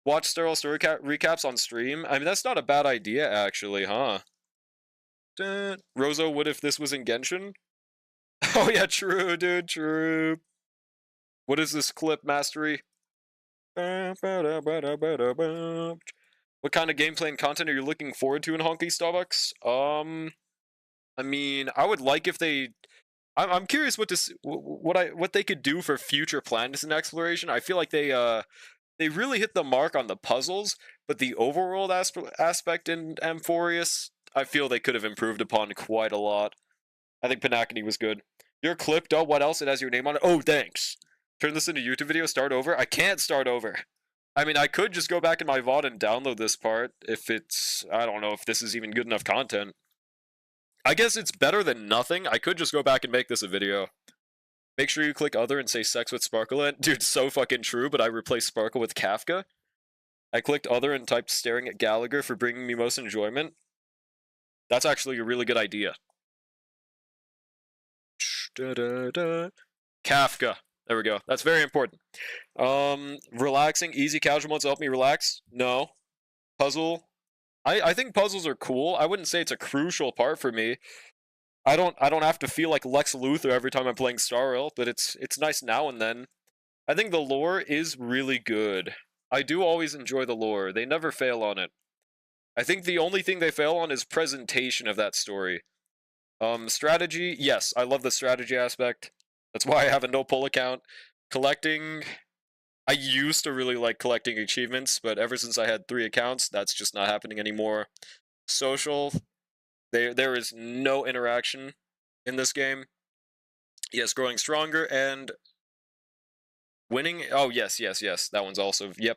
Watch sterile story recaps on stream. I mean, that's not a bad idea, actually, huh? Rozo, what if this was in Genshin? Oh yeah, true, dude, true. What is this clip mastery? What kind of gameplay and content are you looking forward to in Honky Starbucks? I mean, I would like if they. I'm curious what they could do for future planets and exploration. I feel like they really hit the mark on the puzzles, but the overworld aspect in Amphorius, I feel they could have improved upon quite a lot. I think Pinacony was good. You're clipped. Oh, what else? It has your name on it. Oh, thanks. Turn this into a YouTube video. Start over. I can't start over. I mean, I could just go back in my VOD and download this part if it's. I don't know if this is even good enough content. I guess it's better than nothing. I could just go back and make this a video. Make sure you click other and say sex with Sparkle. Dude, so fucking true, but I replaced Sparkle with Kafka. I clicked other and typed staring at Gallagher for bringing me most enjoyment. That's actually a really good idea. Kafka. There we go. That's very important. Relaxing, easy casual modes help me relax. No. Puzzle. I think puzzles are cool. I wouldn't say it's a crucial part for me. I don't have to feel like Lex Luthor every time I'm playing Star Rail, but it's nice now and then. I think the lore is really good. I do always enjoy the lore. They never fail on it. I think the only thing they fail on is presentation of that story. Strategy, yes, I love the strategy aspect. That's why I have a no-pull account. Collecting, I used to really like collecting achievements, but ever since I had 3 accounts, that's just not happening anymore. Social, there is no interaction in this game. Yes, growing stronger and winning. Oh, yes, that one's also, yep.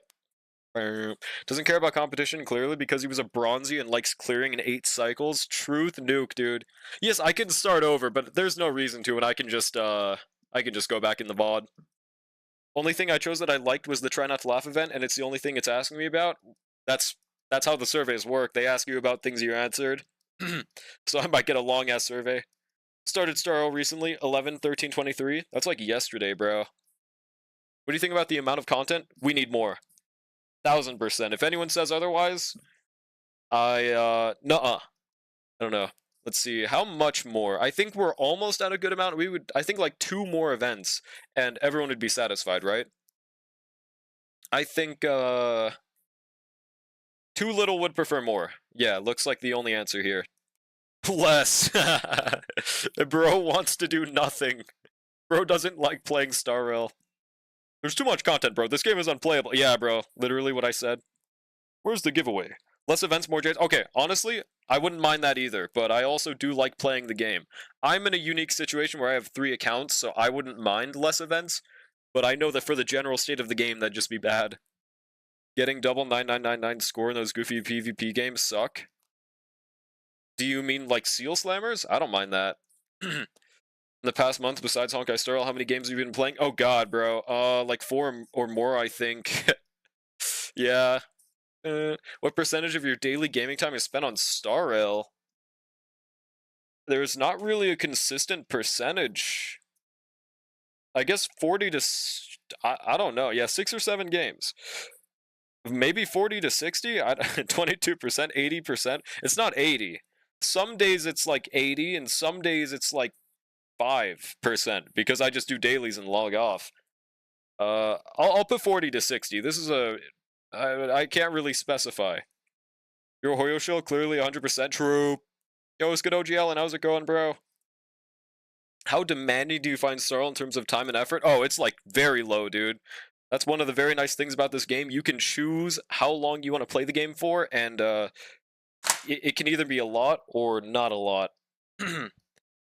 Doesn't care about competition, clearly, because he was a bronzy and likes clearing in 8 cycles. Truth nuke, dude. Yes, I can start over, but there's no reason to, and I can just go back in the VOD. Only thing I chose that I liked was the Try Not to Laugh event, and it's the only thing it's asking me about. That's how the surveys work. They ask you about things you answered. So I might get a long-ass survey. Started Star Rail recently, 11/13/23. That's like yesterday, bro. What do you think about the amount of content? We need more. 1000%. If anyone says otherwise, nuh-uh. I don't know. Let's see, how much more? I think we're almost at a good amount. I think like 2 more events, and everyone would be satisfied, right? I think, too little would prefer more. Yeah, looks like the only answer here. Less. Bro wants to do nothing. Bro doesn't like playing Star Rail. There's too much content, bro. This game is unplayable. Yeah, bro. Literally what I said. Where's the giveaway? Less events, more J's. Okay, honestly, I wouldn't mind that either, but I also do like playing the game. I'm in a unique situation where I have 3 accounts, so I wouldn't mind less events, but I know that for the general state of the game, that'd just be bad. Getting double 9999 score in those goofy PvP games suck. Do you mean like Seal Slammers? I don't mind that. In the past month, besides Honkai Star Rail, how many games have you been playing? Oh god, bro. Like 4 or more, I think. Yeah. What percentage of your daily gaming time is spent on Star Rail? There's not really a consistent percentage. I guess 40 to... I don't know. Yeah, 6 or 7 games. Maybe 40 to 60? 22%, 80%? It's not 80. Some days it's like 80, and some days it's like 5%, because I just do dailies and log off. I'll put 40 to 60. This is I can't really specify. Your Hoyo show, clearly 100% true. Yo, it's good OGL, and how's it going, bro? How demanding do you find Star Rail in terms of time and effort? Oh, it's like very low, dude. That's one of the very nice things about this game. You can choose how long you want to play the game for, and it can either be a lot or not a lot.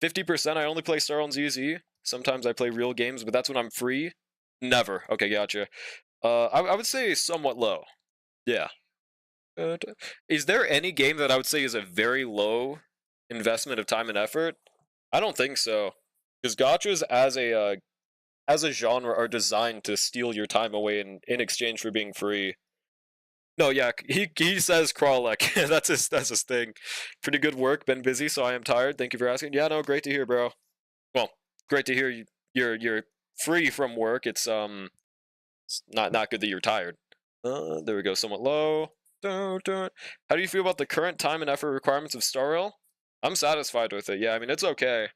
50%, I only play Star Rail on ZZ. Sometimes I play real games, but that's when I'm free. Never. Okay, gotcha. I would say somewhat low. Yeah. Is there any game that I would say is a very low investment of time and effort? I don't think so, because gachas as a genre are designed to steal your time away in exchange for being free. No, yeah, he says Kralek. That's his thing. Pretty good work. Been busy, so I am tired. Thank you for asking. Yeah, no, great to hear, bro. Well, great to hear you're free from work. It's not good that you're tired. There we go. Somewhat low. Dun, dun. How do you feel about the current time and effort requirements of Star Rail? I'm satisfied with it. Yeah, I mean it's okay.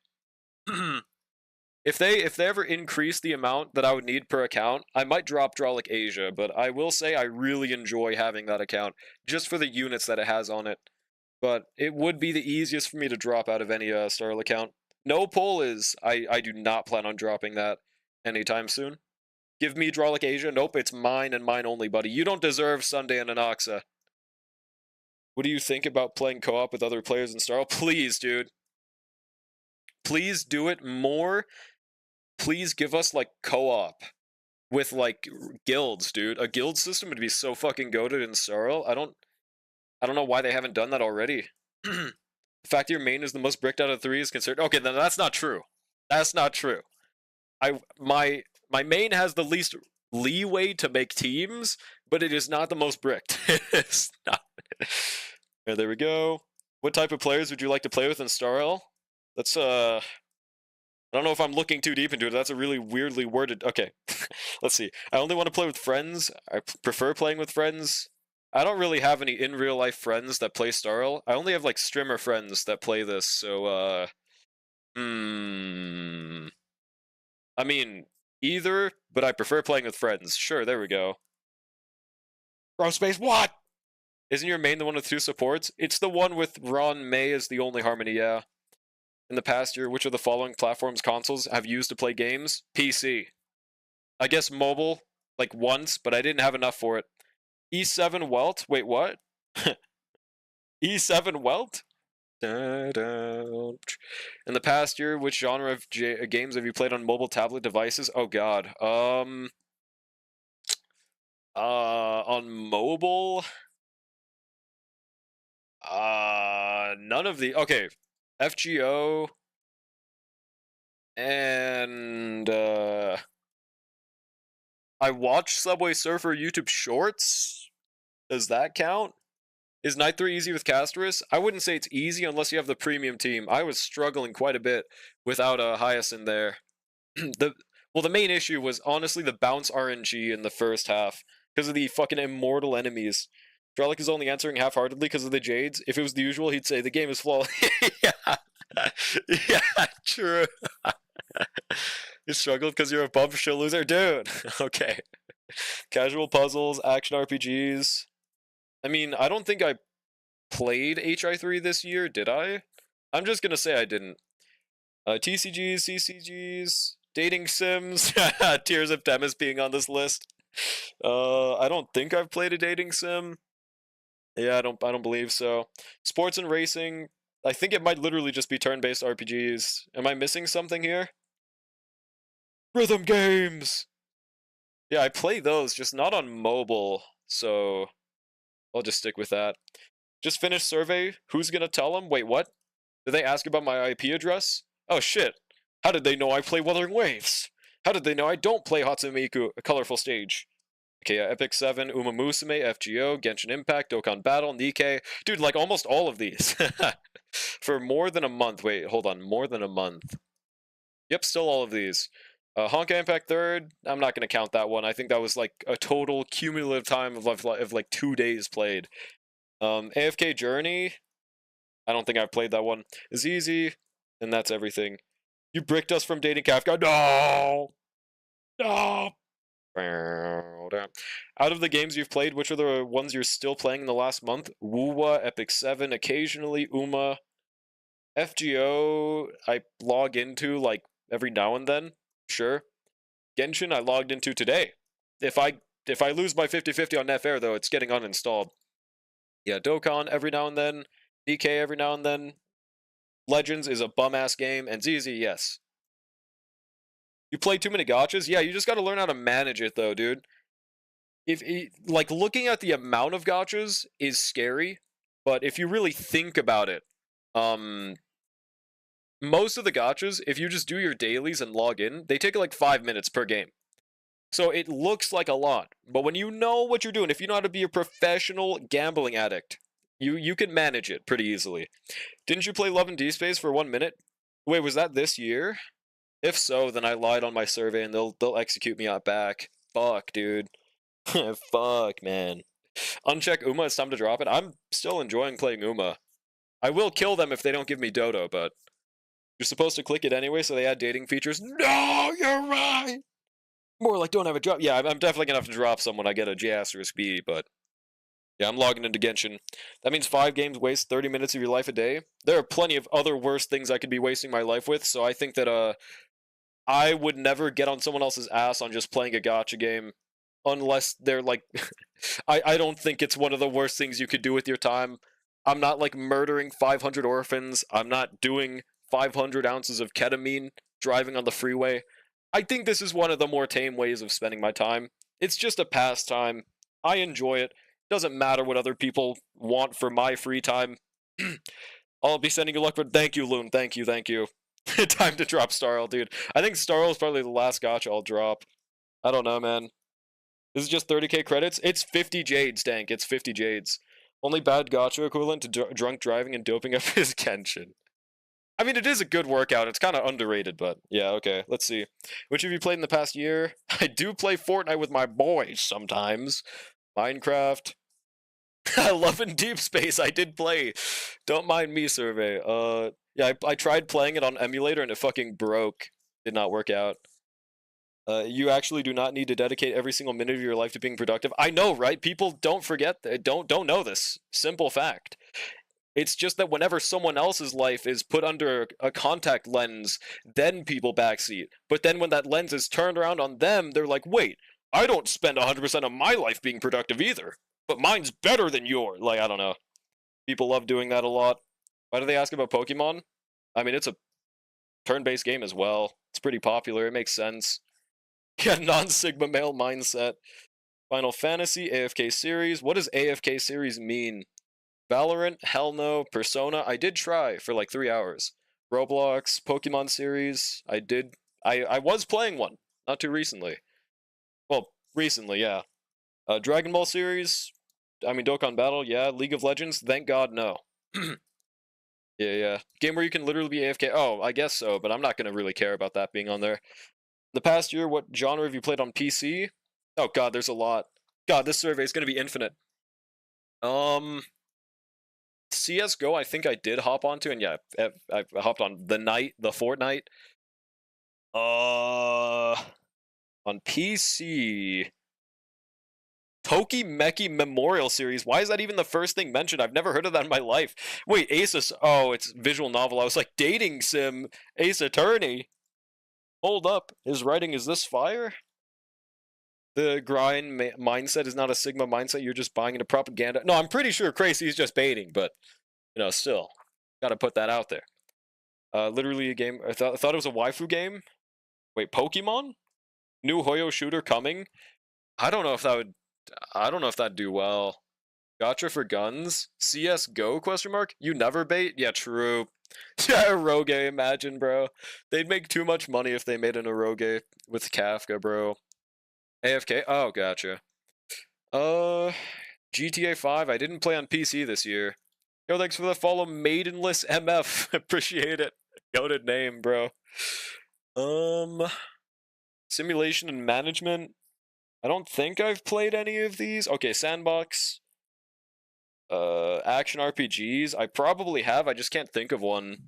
If they ever increase the amount that I would need per account, I might drop Drawlic Asia, but I will say I really enjoy having that account just for the units that it has on it. But it would be the easiest for me to drop out of any Starl account. No poll is. I do not plan on dropping that anytime soon. Give me Drawlic Asia. Nope, it's mine and mine only, buddy. You don't deserve Sunday and Anaxa. What do you think about playing co-op with other players in Starl? Please, dude. Please do it more. Please give us like co-op with like guilds, dude. A guild system would be so fucking goated in Starl. I don't know why they haven't done that already. The fact that your main is the most bricked out of 3 is considered okay. Then that's not true. That's not true. My main has the least leeway to make teams, but it is not the most bricked. It's not. Yeah, there we go. What type of players would you like to play with in Starl? That's I don't know if I'm looking too deep into it. That's a really weirdly worded. Okay, let's see. I only want to play with friends. I prefer playing with friends. I don't really have any in real life friends that play Starl. I only have like streamer friends that play this. So I mean either, but I prefer playing with friends. Sure, there we go. Bro space, what? Isn't your main the one with 2 supports? It's the one with Ron May as the only Harmony, yeah. In the past year, which of the following platforms consoles have you used to play games? PC. I guess mobile, like once, but I didn't have enough for it. E7 Welt? Wait, what? E7 Welt? In the past year, which genre of games have you played on mobile tablet devices? Oh god. On mobile? None of the. Okay. FGO and I watched Subway Surfer YouTube Shorts. Does that count? Is Night 3 easy with Castorus? I wouldn't say it's easy unless you have the premium team. I was struggling quite a bit without a Hyacinth there. The main issue was honestly the bounce RNG in the first half because of the fucking immortal enemies. Drellic is only answering half-heartedly because of the Jades. If it was the usual, he'd say the game is flawless. Yeah, yeah, true. You struggled because you're a bump shit loser, dude. Okay. Casual puzzles, action RPGs. I mean, I don't think I played HI3 this year, did I? I'm just gonna say I didn't. TCGs, CCGs, dating sims. Tears of Demis being on this list. I don't think I've played a dating sim. Yeah, I don't believe so. Sports and racing. I think it might literally just be turn-based RPGs. Am I missing something here? Rhythm games. Yeah, I play those, just not on mobile. So I'll just stick with that. Just finished survey. Who's gonna tell them? Wait, what? Did they ask about my IP address? Oh shit. How did they know I play Wuthering Waves? How did they know I don't play Hatsune Miku, A Colorful Stage? Okay, yeah, Epic 7, Uma Musume, FGO, Genshin Impact, Dokkan Battle, Nikkei. Dude, like almost all of these. For more than a month. Wait, hold on. More than a month. Yep, still all of these. Honkai Impact 3rd, I'm not going to count that one. I think that was like a total cumulative time of like 2 days played. AFK Journey, I don't think I've played that one. Is easy, and that's everything. You bricked us from dating Kafka. No! No! Out of the games you've played, which are the ones you're still playing in the last month? Wuwa, Epic 7, occasionally Uma. FGO, I log into like every now and then. Sure. Genshin, I logged into today. If I lose my 50-50 on Nefair, though, it's getting uninstalled. Yeah, Dokkan every now and then. DK every now and then. Legends is a bum-ass game. And ZZ, yes. You play too many gachas? Yeah, you just gotta learn how to manage it, though, dude. Like, looking at the amount of gachas is scary, but if you really think about it, most of the gachas, if you just do your dailies and log in, they take like 5 minutes per game. So it looks like a lot, but when you know what you're doing, if you know how to be a professional gambling addict, you can manage it pretty easily. Didn't you play Love and Deep Space for 1 minute? Wait, was that this year? If so, then I lied on my survey and they'll execute me out back. Fuck, dude. Fuck, man. Uncheck Uma, it's time to drop it. I'm still enjoying playing Uma. I will kill them if they don't give me Dodo, but you're supposed to click it anyway, so they add dating features. No, you're right! More like don't have a drop. Yeah, I'm definitely gonna have to drop someone I get a J*B, but yeah, I'm logging into Genshin. That means 5 games waste 30 minutes of your life a day. There are plenty of other worse things I could be wasting my life with, so I think that I would never get on someone else's ass on just playing a gacha game unless they're like I don't think it's one of the worst things you could do with your time. I'm not like murdering 500 orphans. I'm not doing 500 ounces of ketamine driving on the freeway. I think this is one of the more tame ways of spending my time. It's just a pastime. I enjoy it. Doesn't matter what other people want for my free time. I'll be sending you luck, but thank you, Loon. Thank you, thank you. Time to drop Starl, dude. I think Starl is probably the last gacha I'll drop. I don't know, man. This is just 30k credits? It's 50 jades, Dank. It's 50 jades. Only bad gacha equivalent to drunk driving and doping up is Genshin. I mean, it is a good workout. It's kind of underrated, but yeah, okay. Let's see. Which have you played in the past year? I do play Fortnite with my boys sometimes. Minecraft. Love and Deep Space, I did play. Don't mind me, survey. Yeah, I tried playing it on emulator and it fucking broke. Did not work out. You actually do not need to dedicate every single minute of your life to being productive. I know, right? People don't forget that. Don't know this. Simple fact. It's just that whenever someone else's life is put under a contact lens, then people backseat. But then when that lens is turned around on them, they're like, wait, I don't spend 100% of my life being productive either. But mine's better than yours. Like, I don't know. People love doing that a lot. Why do they ask about Pokemon? I mean, it's a turn-based game as well. It's pretty popular. It makes sense. Yeah, non-Sigma male mindset. Final Fantasy, AFK series. What does AFK series mean? Valorant? Hell no. Persona? I did try for like 3 hours. Roblox? Pokemon series? I was playing one. Not too recently. Well, recently, yeah. Dragon Ball series? I mean, Dokkan Battle? Yeah. League of Legends? Thank God, no. Yeah. Game where you can literally be AFK? Oh, I guess so, but I'm not going to really care about that being on there. The past year, what genre have you played on PC? Oh god, there's a lot. God, this survey is going to be infinite. CSGO, I think I did hop onto, and yeah, I hopped on the Fortnite. On PC, Tokimeki Memorial Series. Why is that even the first thing mentioned? I've never heard of that in my life. Wait, Ace. Oh, it's visual novel. I was like, dating sim, Ace Attorney. Hold up, his writing is this fire? The grind mindset is not a Sigma mindset. You're just buying into propaganda. No, I'm pretty sure Crazy's just baiting, but you know, still, gotta put that out there. Literally a game. I thought it was a waifu game. Wait, Pokemon? New Hoyo shooter coming? I don't know if that would. I don't know if that'd do well. Gotcha for guns. CS:GO? Question mark. You never bait? Yeah, true. Yeah, Eroge. Imagine, bro. They'd make too much money if they made an Eroge with Kafka, bro. AFK? Oh, gotcha. GTA 5. I didn't play on PC this year. Yo, thanks for the follow, Maidenless MF. Appreciate it. Goated name, bro. Simulation and management. I don't think I've played any of these. Okay, Sandbox. Action RPGs. I probably have. I just can't think of one.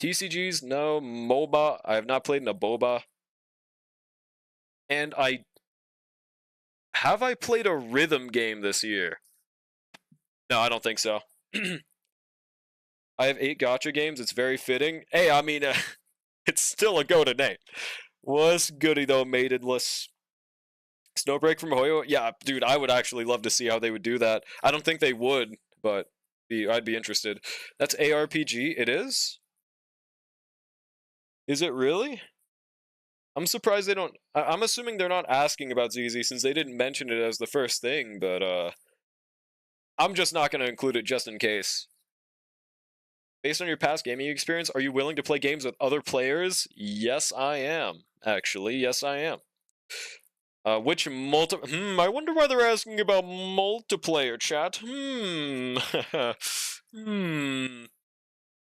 TCGs? No. MOBA. I have not played in a boba. And have I played a rhythm game this year? No, I don't think so. I have 8 gacha games. It's very fitting. Hey, I mean, it's still a go today. What's goody though, Maidenless? Snowbreak from Hoyo? Yeah, dude, I would actually love to see how they would do that. I don't think they would, but I'd be interested. That's ARPG. It is? Is it really? I'm surprised they don't. I'm assuming they're not asking about ZZ since they didn't mention it as the first thing, but I'm just not going to include it just in case. Based on your past gaming experience, are you willing to play games with other players? Yes, I am. Actually, yes, I am. I wonder why they're asking about multiplayer, chat.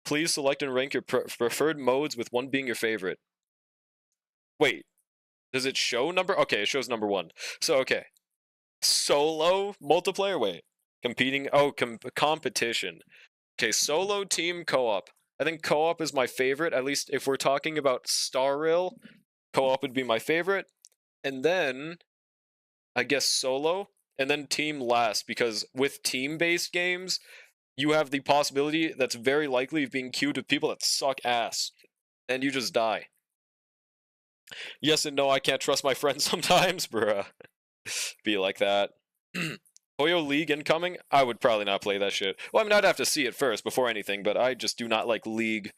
Please select and rank your preferred modes, with one being your favorite. Wait, does it show number? Okay, it shows number 1. So, okay. Solo multiplayer? Wait. Competing? Oh, competition. Okay, solo, team, co-op. I think co-op is my favorite, at least if we're talking about Star Rail. Co-op would be my favorite. And then, I guess solo, and then team last, because with team-based games, you have the possibility that's very likely of being queued with people that suck ass, and you just die. Yes and no, I can't trust my friends sometimes, bruh. Be like that. Hoyo League incoming? I would probably not play that shit. Well, I mean, I'd have to see it first before anything, but I just do not like League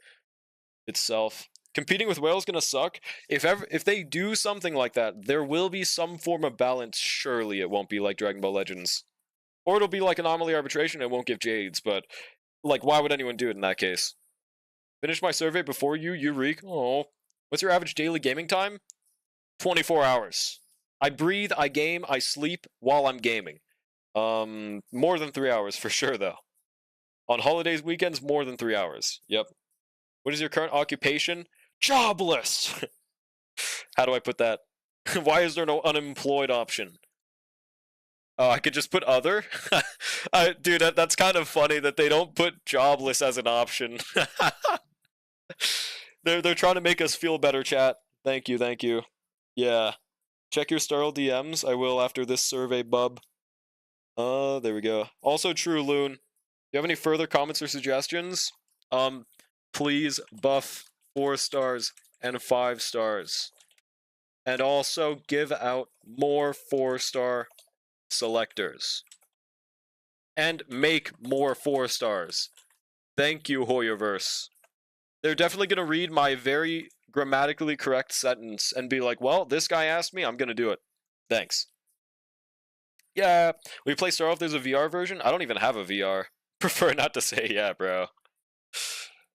itself. Competing with whales gonna suck. If they do something like that, there will be some form of balance. Surely it won't be like Dragon Ball Legends, or it'll be like Anomaly Arbitration. It won't give Jades, but like, why would anyone do it in that case? Finish my survey before you, Eureek. Oh, what's your average daily gaming time? 24 hours. I breathe, I game, I sleep while I'm gaming. More than 3 hours for sure though. On holidays, weekends, more than 3 hours. Yep. What is your current occupation? Jobless! How do I put that? Why is there no unemployed option? Oh, I could just put other? Dude, that's kind of funny that they don't put jobless as an option. They're trying to make us feel better, chat. Thank you, thank you. Yeah. Check your Starl DMs. I will after this survey, bub. There we go. Also true, Loon. Do you have any further comments or suggestions? Please buff 4 stars and 5 stars. And also give out more 4-star selectors. And make more 4 stars. Thank you, Hoyoverse. They're definitely going to read my very grammatically correct sentence and be like, well, this guy asked me, I'm going to do it. Thanks. Yeah, we play Star if there's a VR version? I don't even have a VR. Prefer not to say yeah, bro.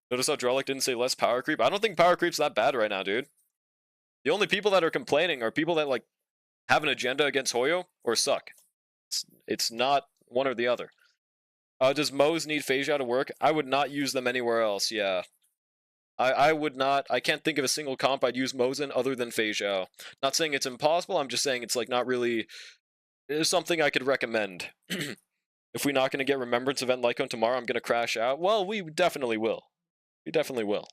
Notice how Drolic didn't say less power creep? I don't think power creep's that bad right now, dude. The only people that are complaining are people that, like, have an agenda against Hoyo or suck. It's not one or the other. Does Moe's need Phase to work? I would not use them anywhere else, yeah. I would not. I can't think of a single comp I'd use Moe's in other than Phase. Not saying it's impossible, I'm just saying it's, like, not really... It's something I could recommend. If we're not going to get Remembrance Event Lycone tomorrow, I'm going to crash out. Well, we definitely will. We definitely will.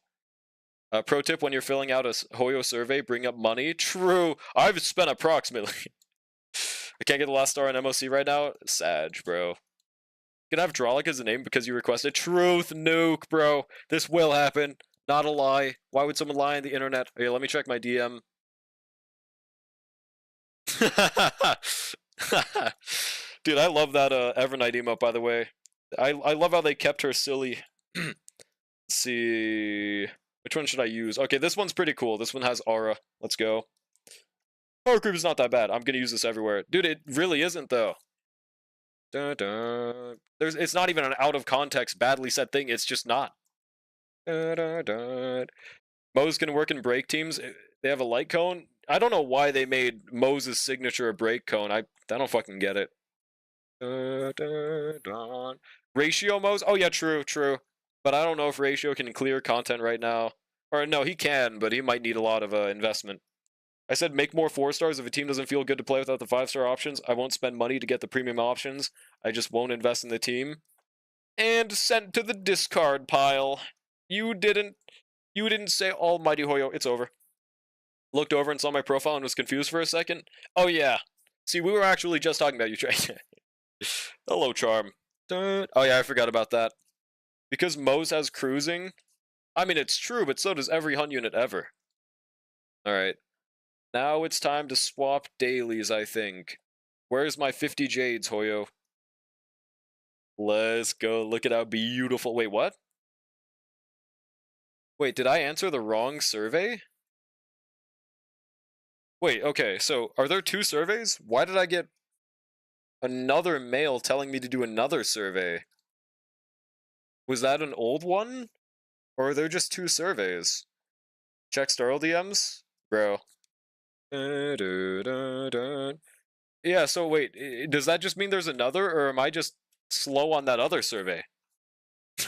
Pro tip, when you're filling out a Hoyo survey, bring up money. True. I've spent approximately... I can't get the last star on MOC right now. Sag, bro. Gonna have Drolic as a name because you requested. Truth, nuke, bro. This will happen. Not a lie. Why would someone lie on the internet? Okay, let me check my DM. Dude, I love that Evernight emote, by the way. I love how they kept her silly. Let's see... Which one should I use? Okay, this one's pretty cool. This one has aura. Let's go. Power creep is not that bad. I'm gonna use this everywhere. Dude, it really isn't, though. Dun, dun. It's not even an out-of-context, badly said thing. It's just not. Dun, dun, dun. Moe's can work in break teams. They have a light cone. I don't know why they made Moe's signature a break cone. I don't fucking get it. Dun, dun, dun. Ratio Moe's? Oh yeah, true. But I don't know if Ratio can clear content right now. Or no, he can, but he might need a lot of investment. I said make more 4 stars. If a team doesn't feel good to play without the 5-star options, I won't spend money to get the premium options. I just won't invest in the team. And sent to the discard pile. You didn't say almighty Hoyo. It's over. Looked over and saw my profile and was confused for a second. Oh yeah. See, we were actually just talking about you, Trey. Hello, Charm. Oh yeah, I forgot about that. Because Moe's has cruising. I mean, it's true, but so does every hunt unit ever. Alright. Now it's time to swap dailies, I think. Where's my 50 Jades, Hoyo? Let's go. Look at how beautiful. Wait, what? Wait, did I answer the wrong survey? Wait, okay, so are there 2 surveys? Why did I get another mail telling me to do another survey? Was that an old one? Or are there just 2 surveys? Check Starl DMs? Bro. Yeah, so wait, does that just mean there's another, or am I just slow on that other survey?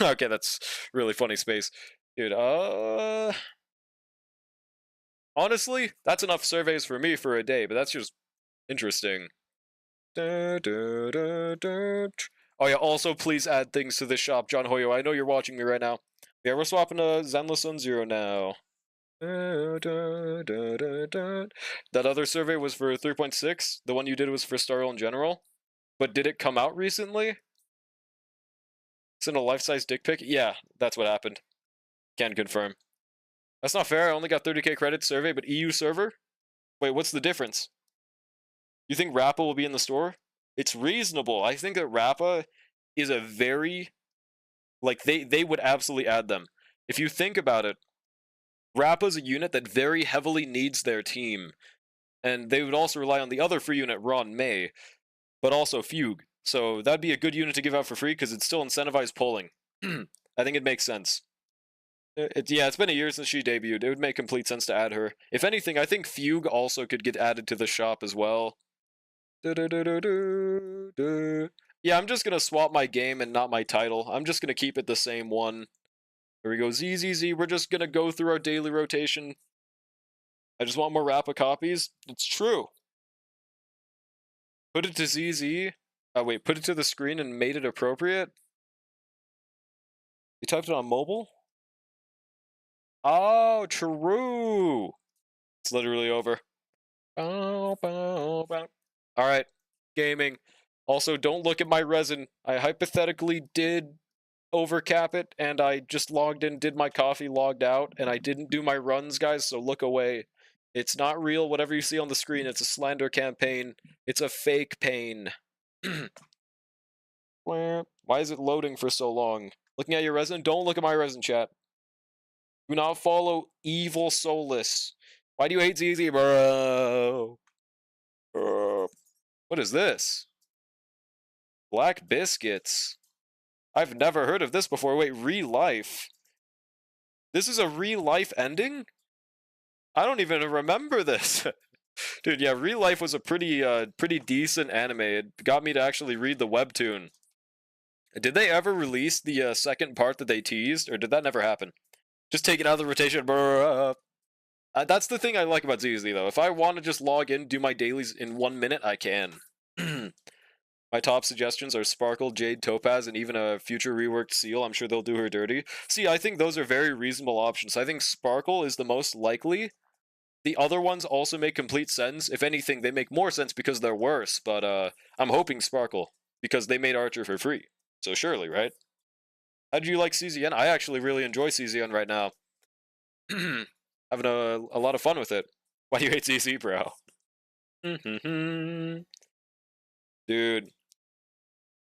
Okay, that's really funny space. Dude, honestly, that's enough surveys for me for a day, but that's just interesting. Oh yeah, also please add things to this shop, John Hoyo. I know you're watching me right now. Yeah, we're swapping to Zenless on 0 now. That other survey was for 3.6. The one you did was for Starl in general. But did it come out recently? It's in a life-size dick pic? Yeah, that's what happened. Can confirm. That's not fair. I only got 30k credits survey, but EU server? Wait, what's the difference? You think Rappa will be in the store? It's reasonable. I think that Rappa is a very... Like, they would absolutely add them. If you think about it, Rappa's a unit that very heavily needs their team. And they would also rely on the other free unit, Ron May, but also Fugue. So that'd be a good unit to give out for free because it's still incentivized polling. I think it makes sense. Yeah, it's been a year since she debuted. It would make complete sense to add her. If anything, I think Fugue also could get added to the shop as well. Yeah, I'm just gonna swap my game and not my title. I'm just gonna keep it the same one. Here we go, ZZZ. We're just gonna go through our daily rotation. I just want more Rappa copies. It's true. Put it to ZZ. Oh, wait, put it to the screen and made it appropriate? You typed it on mobile? Oh, true! It's literally over. Alright, gaming. Also, don't look at my resin. I hypothetically did overcap it, and I just logged in, did my coffee, logged out, and I didn't do my runs, guys, so look away. It's not real. Whatever you see on the screen, it's a slander campaign. It's a fake pain. Why is it loading for so long? Looking at your resin? Don't look at my resin, chat. Do not follow Evil Soulless. Why do you hate ZZ, bro? What is this? Black Biscuits. I've never heard of this before. Wait, re-life? This is a re-life ending? I don't even remember this. Dude, yeah, re-life was a pretty decent anime. It got me to actually read the webtoon. Did they ever release the second part that they teased, or did that never happen? Just take it out of the rotation. That's the thing I like about ZZ, though. If I want to just log in, do my dailies in 1 minute, I can. My top suggestions are Sparkle, Jade, Topaz, and even a future reworked Seal. I'm sure they'll do her dirty. See, I think those are very reasonable options. I think Sparkle is the most likely. The other ones also make complete sense. If anything, they make more sense because they're worse, but I'm hoping Sparkle, because they made Archer for free. So surely, right? How do you like CZN? I actually really enjoy CZN right now. Having a lot of fun with it. Why do you hate CC, bro? Dude.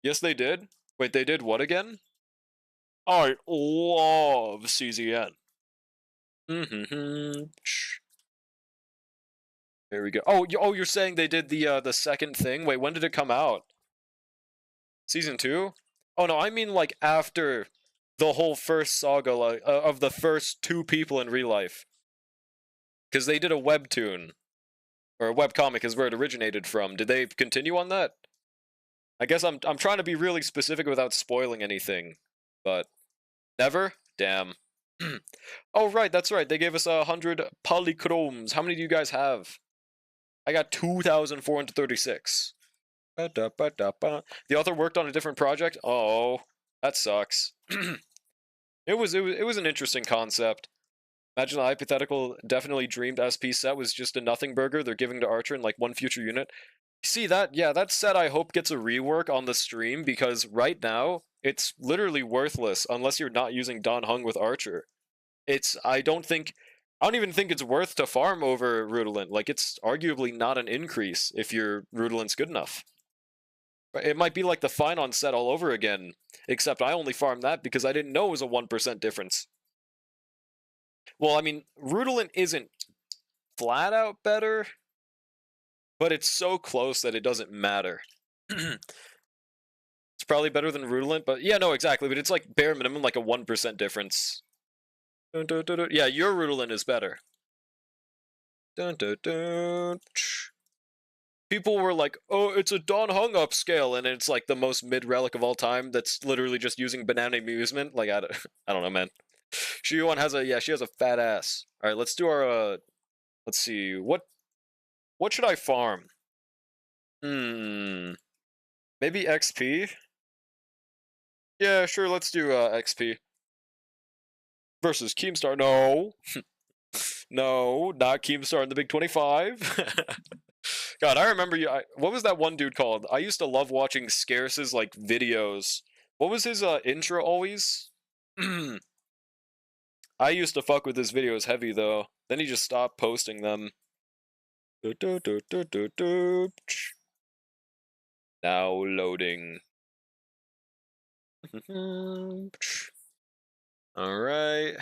Yes, they did. Wait, they did what again? I love CZN. There we go. Oh, you're saying they did the second thing? Wait, when did it come out? Season 2? Oh no, I mean like after the whole first saga of the first 2 people in real life. Because they did a webtoon. Or a webcomic is where it originated from. Did they continue on that? I guess I'm trying to be really specific without spoiling anything. But never? Damn. Oh right, that's right. They gave us 100 polychromes. How many do you guys have? I got 2,436. The author worked on a different project? Oh, that sucks. It was an interesting concept. Imagine the hypothetical definitely dreamed SP set was just a nothing burger they're giving to Archer in like one future unit. See that? Yeah, that set I hope gets a rework on the stream because right now it's literally worthless unless you're not using Don Hung with Archer. I don't even think it's worth to farm over Rudolent. Like it's arguably not an increase if your Rudolent's good enough. It might be like the Finon set all over again, except I only farmed that because I didn't know it was a 1% difference. Well, I mean, Rudolent isn't flat out better, but it's so close that it doesn't matter. It's It's probably better than Rudolent, but yeah, no, exactly. But it's like bare minimum, like a 1% difference. Dun, dun, dun, dun. Yeah, your Rudolent is better. Dun, dun, dun. People were like, oh, it's a Don Hung upscale, and it's like the most mid relic of all time that's literally just using banana amusement. Like, I don't know, man. Shiyuan has a, yeah, she has a fat ass. Alright, let's do our, let's see, what should I farm? Maybe XP? Yeah, sure, let's do, XP. Versus Keemstar, no. No, not Keemstar in the Big 25. God, I remember you. What was that one dude called? I used to love watching Scarce's like videos. What was his intro always? I used to fuck with his videos heavy though. Then he just stopped posting them. Now loading. All right.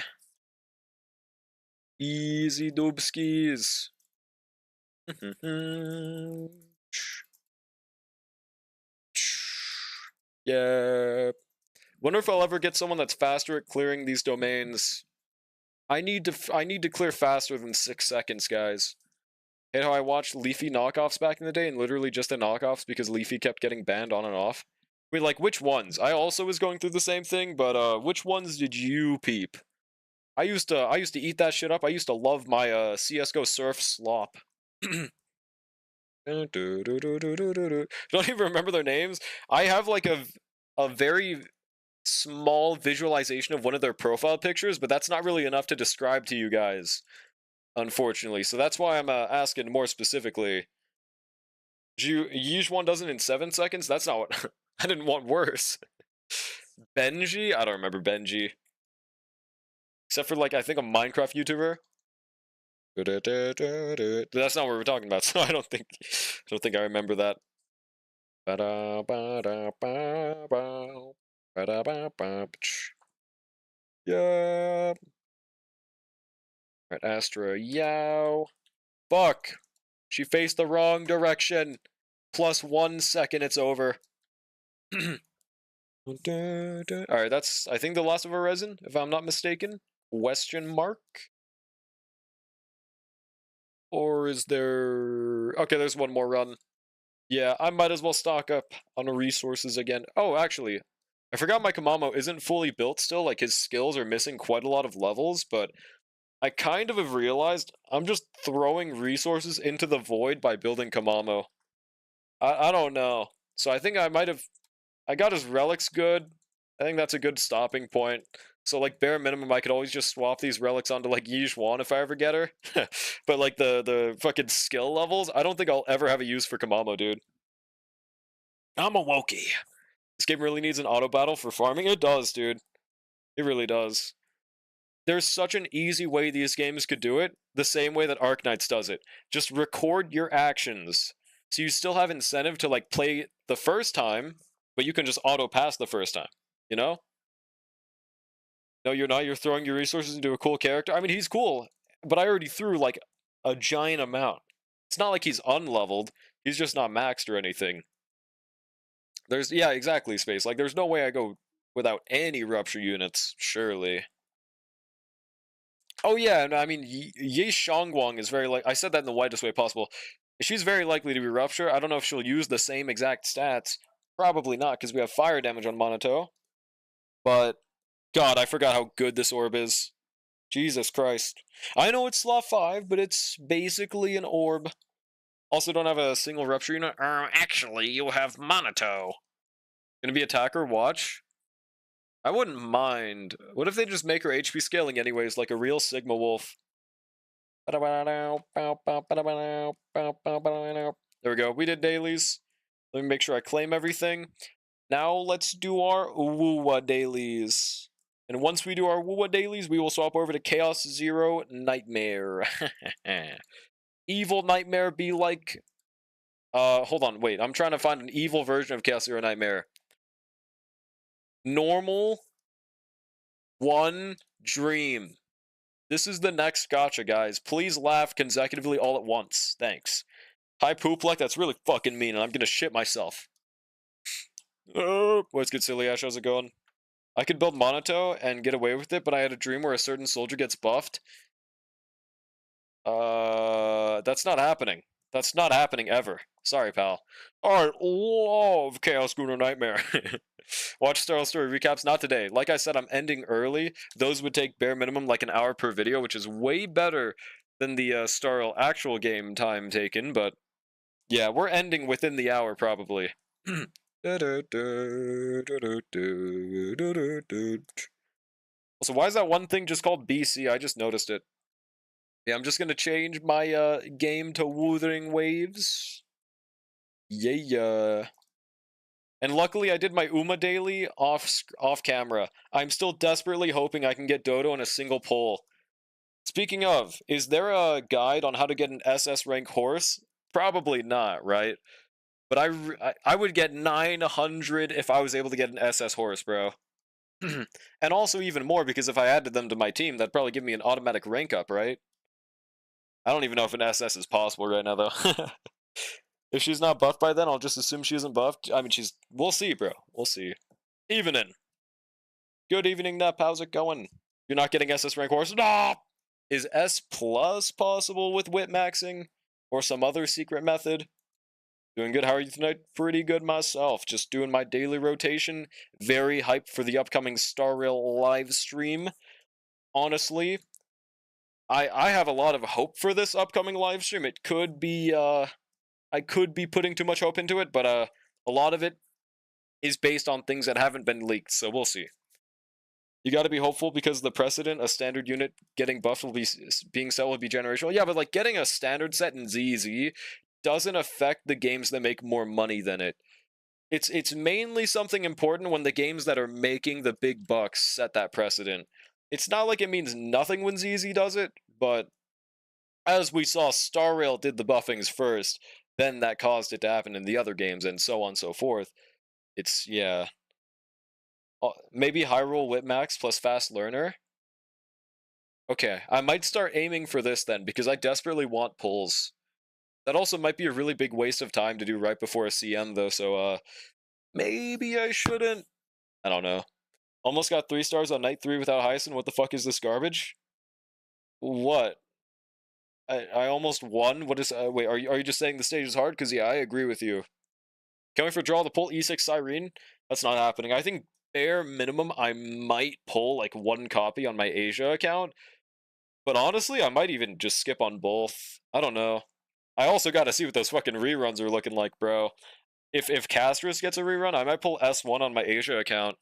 Easy doobskis. Yeah. Wonder if I'll ever get someone that's faster at clearing these domains. I need to clear faster than 6 seconds, guys. Hate how I watched Leafy knockoffs back in the day, and literally just the knockoffs because Leafy kept getting banned on and off. Wait, like which ones? I also was going through the same thing, but which ones did you peep? I used to eat that shit up. I used to love my CS:GO Surf slop. Don't even remember their names. I have like a very small visualization of one of their profile pictures, but that's not really enough to describe to you guys, unfortunately. So that's why I'm asking more specifically. Yijuan does it in 7 seconds? That's not what I didn't want worse. Benji? I don't remember Benji. Except for like I think a Minecraft YouTuber. That's not what we're talking about, so I don't think I remember that. Yeah. Right, Astra, yow. Fuck! She faced the wrong direction. Plus 1 second, it's over. Alright, that's, I think, the last of our resin, if I'm not mistaken. Question mark? Or is there... Okay, there's one more run. Yeah, I might as well stock up on resources again. Oh, actually, I forgot my Kamamo isn't fully built still. Like, his skills are missing quite a lot of levels, but I kind of have realized I'm just throwing resources into the void by building Kamamo. I don't know. So I think I might have... I got his relics good. I think that's a good stopping point. So, like, bare minimum, I could always just swap these relics onto, like, Yijuan if I ever get her. But, like, the fucking skill levels, I don't think I'll ever have a use for Kamamo, dude. I'm a Wokey. This game really needs an auto battle for farming. It does, dude. It really does. There's such an easy way these games could do it, the same way that Arknights does it. Just record your actions. So you still have incentive to, like, play the first time, but you can just auto-pass the first time, you know? No, you're not. You're throwing your resources into a cool character. I mean, he's cool, but I already threw, like, a giant amount. It's not like he's unleveled. He's just not maxed or anything. There's, yeah, exactly, Space. Like, there's no way I go without any rupture units, surely. Oh, yeah, and I mean, Yi Shangguang is very, like, I said that in the widest way possible. She's very likely to be rupture. I don't know if she'll use the same exact stats. Probably not, because we have fire damage on Monato. But, God, I forgot how good this orb is. Jesus Christ. I know it's slot 5, but it's basically an orb. Also don't have a single rupture unit. Actually, you have Monato. Gonna be attacker, watch. I wouldn't mind. What if they just make her HP scaling anyways, like a real Sigma Wolf? There we go. We did dailies. Let me make sure I claim everything. Now let's do our Wuwa dailies. And once we do our Wuwa dailies, we will swap over to Chaos Zero Nightmare. Evil Nightmare be like... hold on, wait. I'm trying to find an evil version of Chaos Zero Nightmare. Normal. One. Dream. This is the next gotcha, guys. Please laugh consecutively all at once. Thanks. Hi, Pooplek. That's really fucking mean, and I'm gonna shit myself. What's good, Silly Ash? How's it going? I could build Monoto and get away with it, but I had a dream where a certain soldier gets buffed. That's not happening. That's not happening ever. Sorry, pal. I love Chaos Guru Nightmare. Watch Star Wars Story recaps, not today. Like I said, I'm ending early. Those would take bare minimum like an hour per video, which is way better than the Star Wars actual game time taken, but yeah, we're ending within the hour probably. Also, why is that one thing just called BC? I just noticed it. Yeah, I'm just gonna change my game to Wuthering Waves. Yeah. And luckily I did my Uma daily off camera. I'm still desperately hoping I can get Dodo in a single pull. Speaking of, is there a guide on how to get an SS rank horse? Probably not, right? But I would get 900 if I was able to get an SS horse, bro. And also even more because if I added them to my team, that'd probably give me an automatic rank up, right? I don't even know if an SS is possible right now, though. If she's not buffed by then, I'll just assume she isn't buffed. I mean, we'll see, bro. We'll see. Evening. Good evening, Nep. How's it going? You're not getting SS rank horse? No! Is S plus possible with whip maxing? Or some other secret method? Doing good. How are you tonight? Pretty good myself. Just doing my daily rotation. Very hyped for the upcoming Star Rail live stream. Honestly, I have a lot of hope for this upcoming live stream. It could be I could be putting too much hope into it, but a lot of it is based on things that haven't been leaked, so we'll see. You got to be hopeful because the precedent, a standard unit getting buffed will be being set will be generational. Yeah, but like getting a standard set in ZZ doesn't affect the games that make more money than it. It's mainly something important when the games that are making the big bucks set that precedent. It's not like it means nothing when ZZ does it, but as we saw, Star Rail did the buffings first, then that caused it to happen in the other games, and so on and so forth. It's, yeah. Maybe Hyrule Whipmax plus Fast Learner? Okay, I might start aiming for this then, because I desperately want pulls. That also might be a really big waste of time to do right before a CM, though, so, maybe I shouldn't. I don't know. Almost got 3 stars on night 3 without Hyacinth. What the fuck is this garbage? What? I almost won? What is... wait, are you just saying the stage is hard? Because, yeah, I agree with you. Can we for draw the pull E6 Cyrene? That's not happening. I think bare minimum I might pull, like, 1 copy on my Asia account. But honestly, I might even just skip on both. I don't know. I also gotta see what those fucking reruns are looking like, bro. If Castris gets a rerun, I might pull S1 on my Asia account.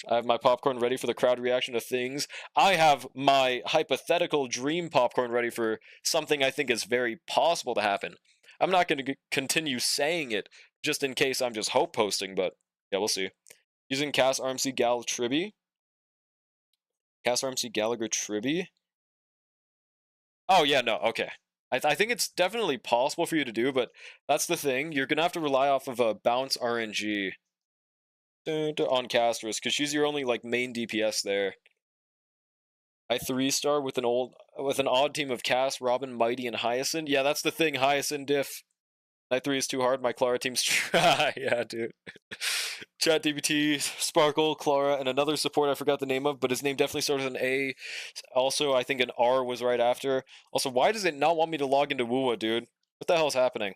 I have my popcorn ready for the crowd reaction to things. I have my hypothetical dream popcorn ready for something I think is very possible to happen. I'm not going to continue saying it just in case I'm just hope posting, but yeah, we'll see. Using Cass RMC Gal Tribby. Cass RMC Gallagher Tribby. Oh, yeah, no, okay. I think it's definitely possible for you to do, but that's the thing. You're going to have to rely off of a bounce RNG. On Castris, because she's your only like main DPS there. I 3-star with an odd team of Cass, Robin, Mighty, and Hyacinth. Yeah, that's the thing, Hyacinth diff. Night 3 is too hard, my Clara team's try. Yeah, dude. Chat DBT, Sparkle, Clara, and another support I forgot the name of, but his name definitely started with an A. Also, I think an R was right after. Also, why does it not want me to log into Woowa, dude? What the hell is happening?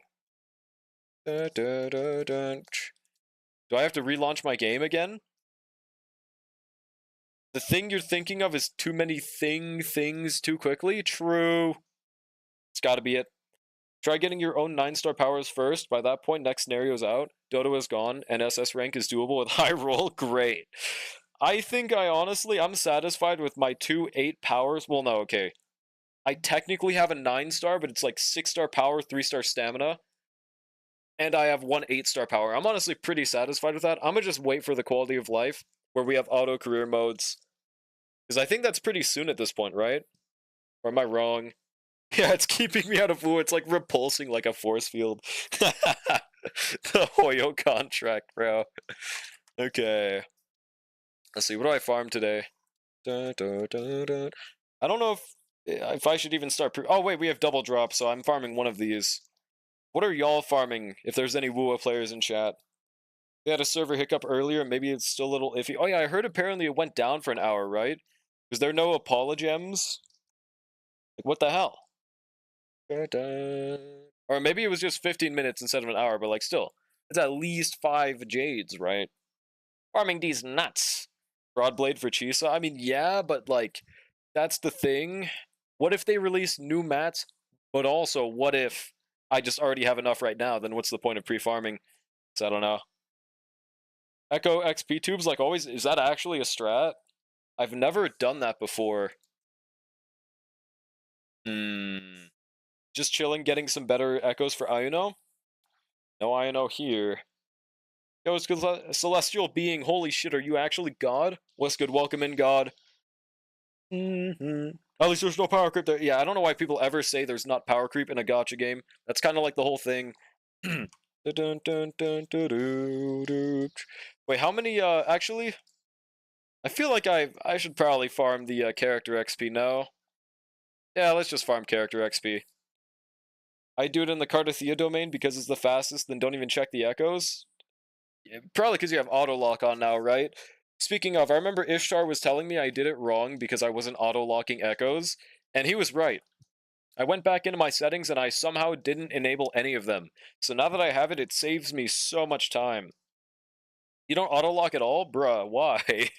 Do I have to relaunch my game again? The thing you're thinking of is too many things too quickly? True. It's gotta be it. Try getting your own 9-star powers first. By that point, next scenario's out. Dodo is gone, and SS rank is doable with high roll. Great. I think I'm satisfied with my 2 8 powers. Well, no, okay. I technically have a 9-star, but it's like 6-star power, 3-star stamina. And I have 1 8-star power. I'm honestly pretty satisfied with that. I'm gonna just wait for the quality of life, where we have auto career modes. Because I think that's pretty soon at this point, right? Or am I wrong? Yeah, it's keeping me out of Wu. It's like repulsing like a force field. The Hoyo contract, bro. Okay. Let's see, what do I farm today? I don't know if I should even start... Oh, wait, we have double drop, so I'm farming one of these. What are y'all farming, if there's any Wua players in chat? We had a server hiccup earlier, maybe it's still a little iffy. Oh yeah, I heard apparently it went down for an hour, right? Was there no apologems? Like, what the hell? Or maybe it was just 15 minutes instead of an hour, but like still, it's at least 5 jades, right? Farming these nuts. Broadblade for Chisa? I mean, yeah, but like, that's the thing. What if they release new mats? But also, what if I just already have enough right now? Then what's the point of pre-farming? So I don't know. Echo XP tubes, like always, is that actually a strat? I've never done that before. Just chilling, getting some better echoes for Iono. No Iono here. Yo, it's good, celestial being. Holy shit, are you actually God? What's good? Welcome in, God. At least there's no power creep there. Yeah, I don't know why people ever say there's not power creep in a gacha game. That's kind of like the whole thing. Wait, how many, actually? I feel like I should probably farm the character XP, no? Yeah, let's just farm character XP. I do it in the Cardathea domain because it's the fastest, then don't even check the echoes. Yeah, probably because you have auto lock on now, right? Speaking of, I remember Ishtar was telling me I did it wrong because I wasn't auto locking echoes, and he was right. I went back into my settings and I somehow didn't enable any of them. So now that I have it, it saves me so much time. You don't auto lock at all? Bruh, why?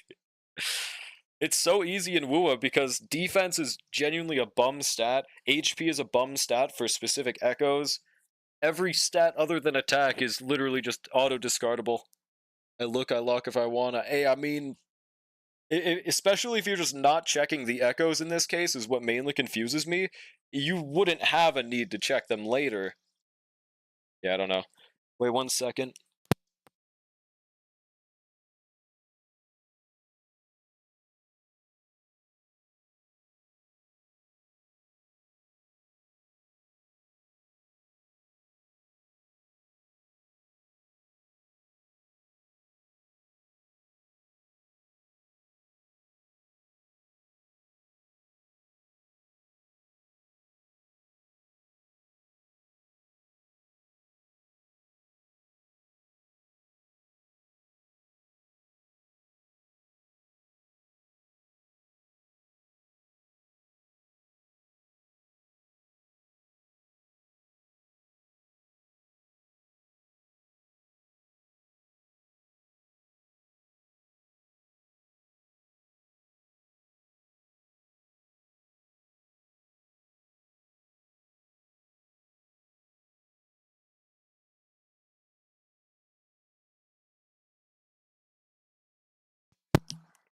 It's so easy in WUA because defense is genuinely a bum stat, HP is a bum stat for specific echoes. Every stat other than attack is literally just auto-discardable. I lock if I wanna. Hey, I mean, especially if you're just not checking the echoes in this case is what mainly confuses me. You wouldn't have a need to check them later. Yeah, I don't know. Wait 1 second.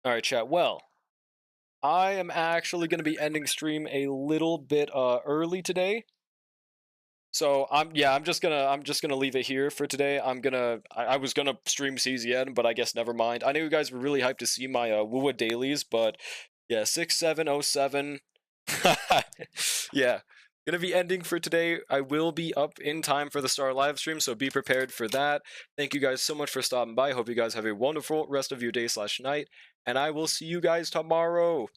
Alright, chat. Well, I am actually going to be ending stream a little bit early today. So I'm just gonna leave it here for today. I was gonna stream CZN, but I guess never mind. I know you guys were really hyped to see my WUA dailies, but yeah, 6707. Yeah, gonna be ending for today. I will be up in time for the Star live stream, so be prepared for that. Thank you guys so much for stopping by. Hope you guys have a wonderful rest of your day/night, and I will see you guys tomorrow.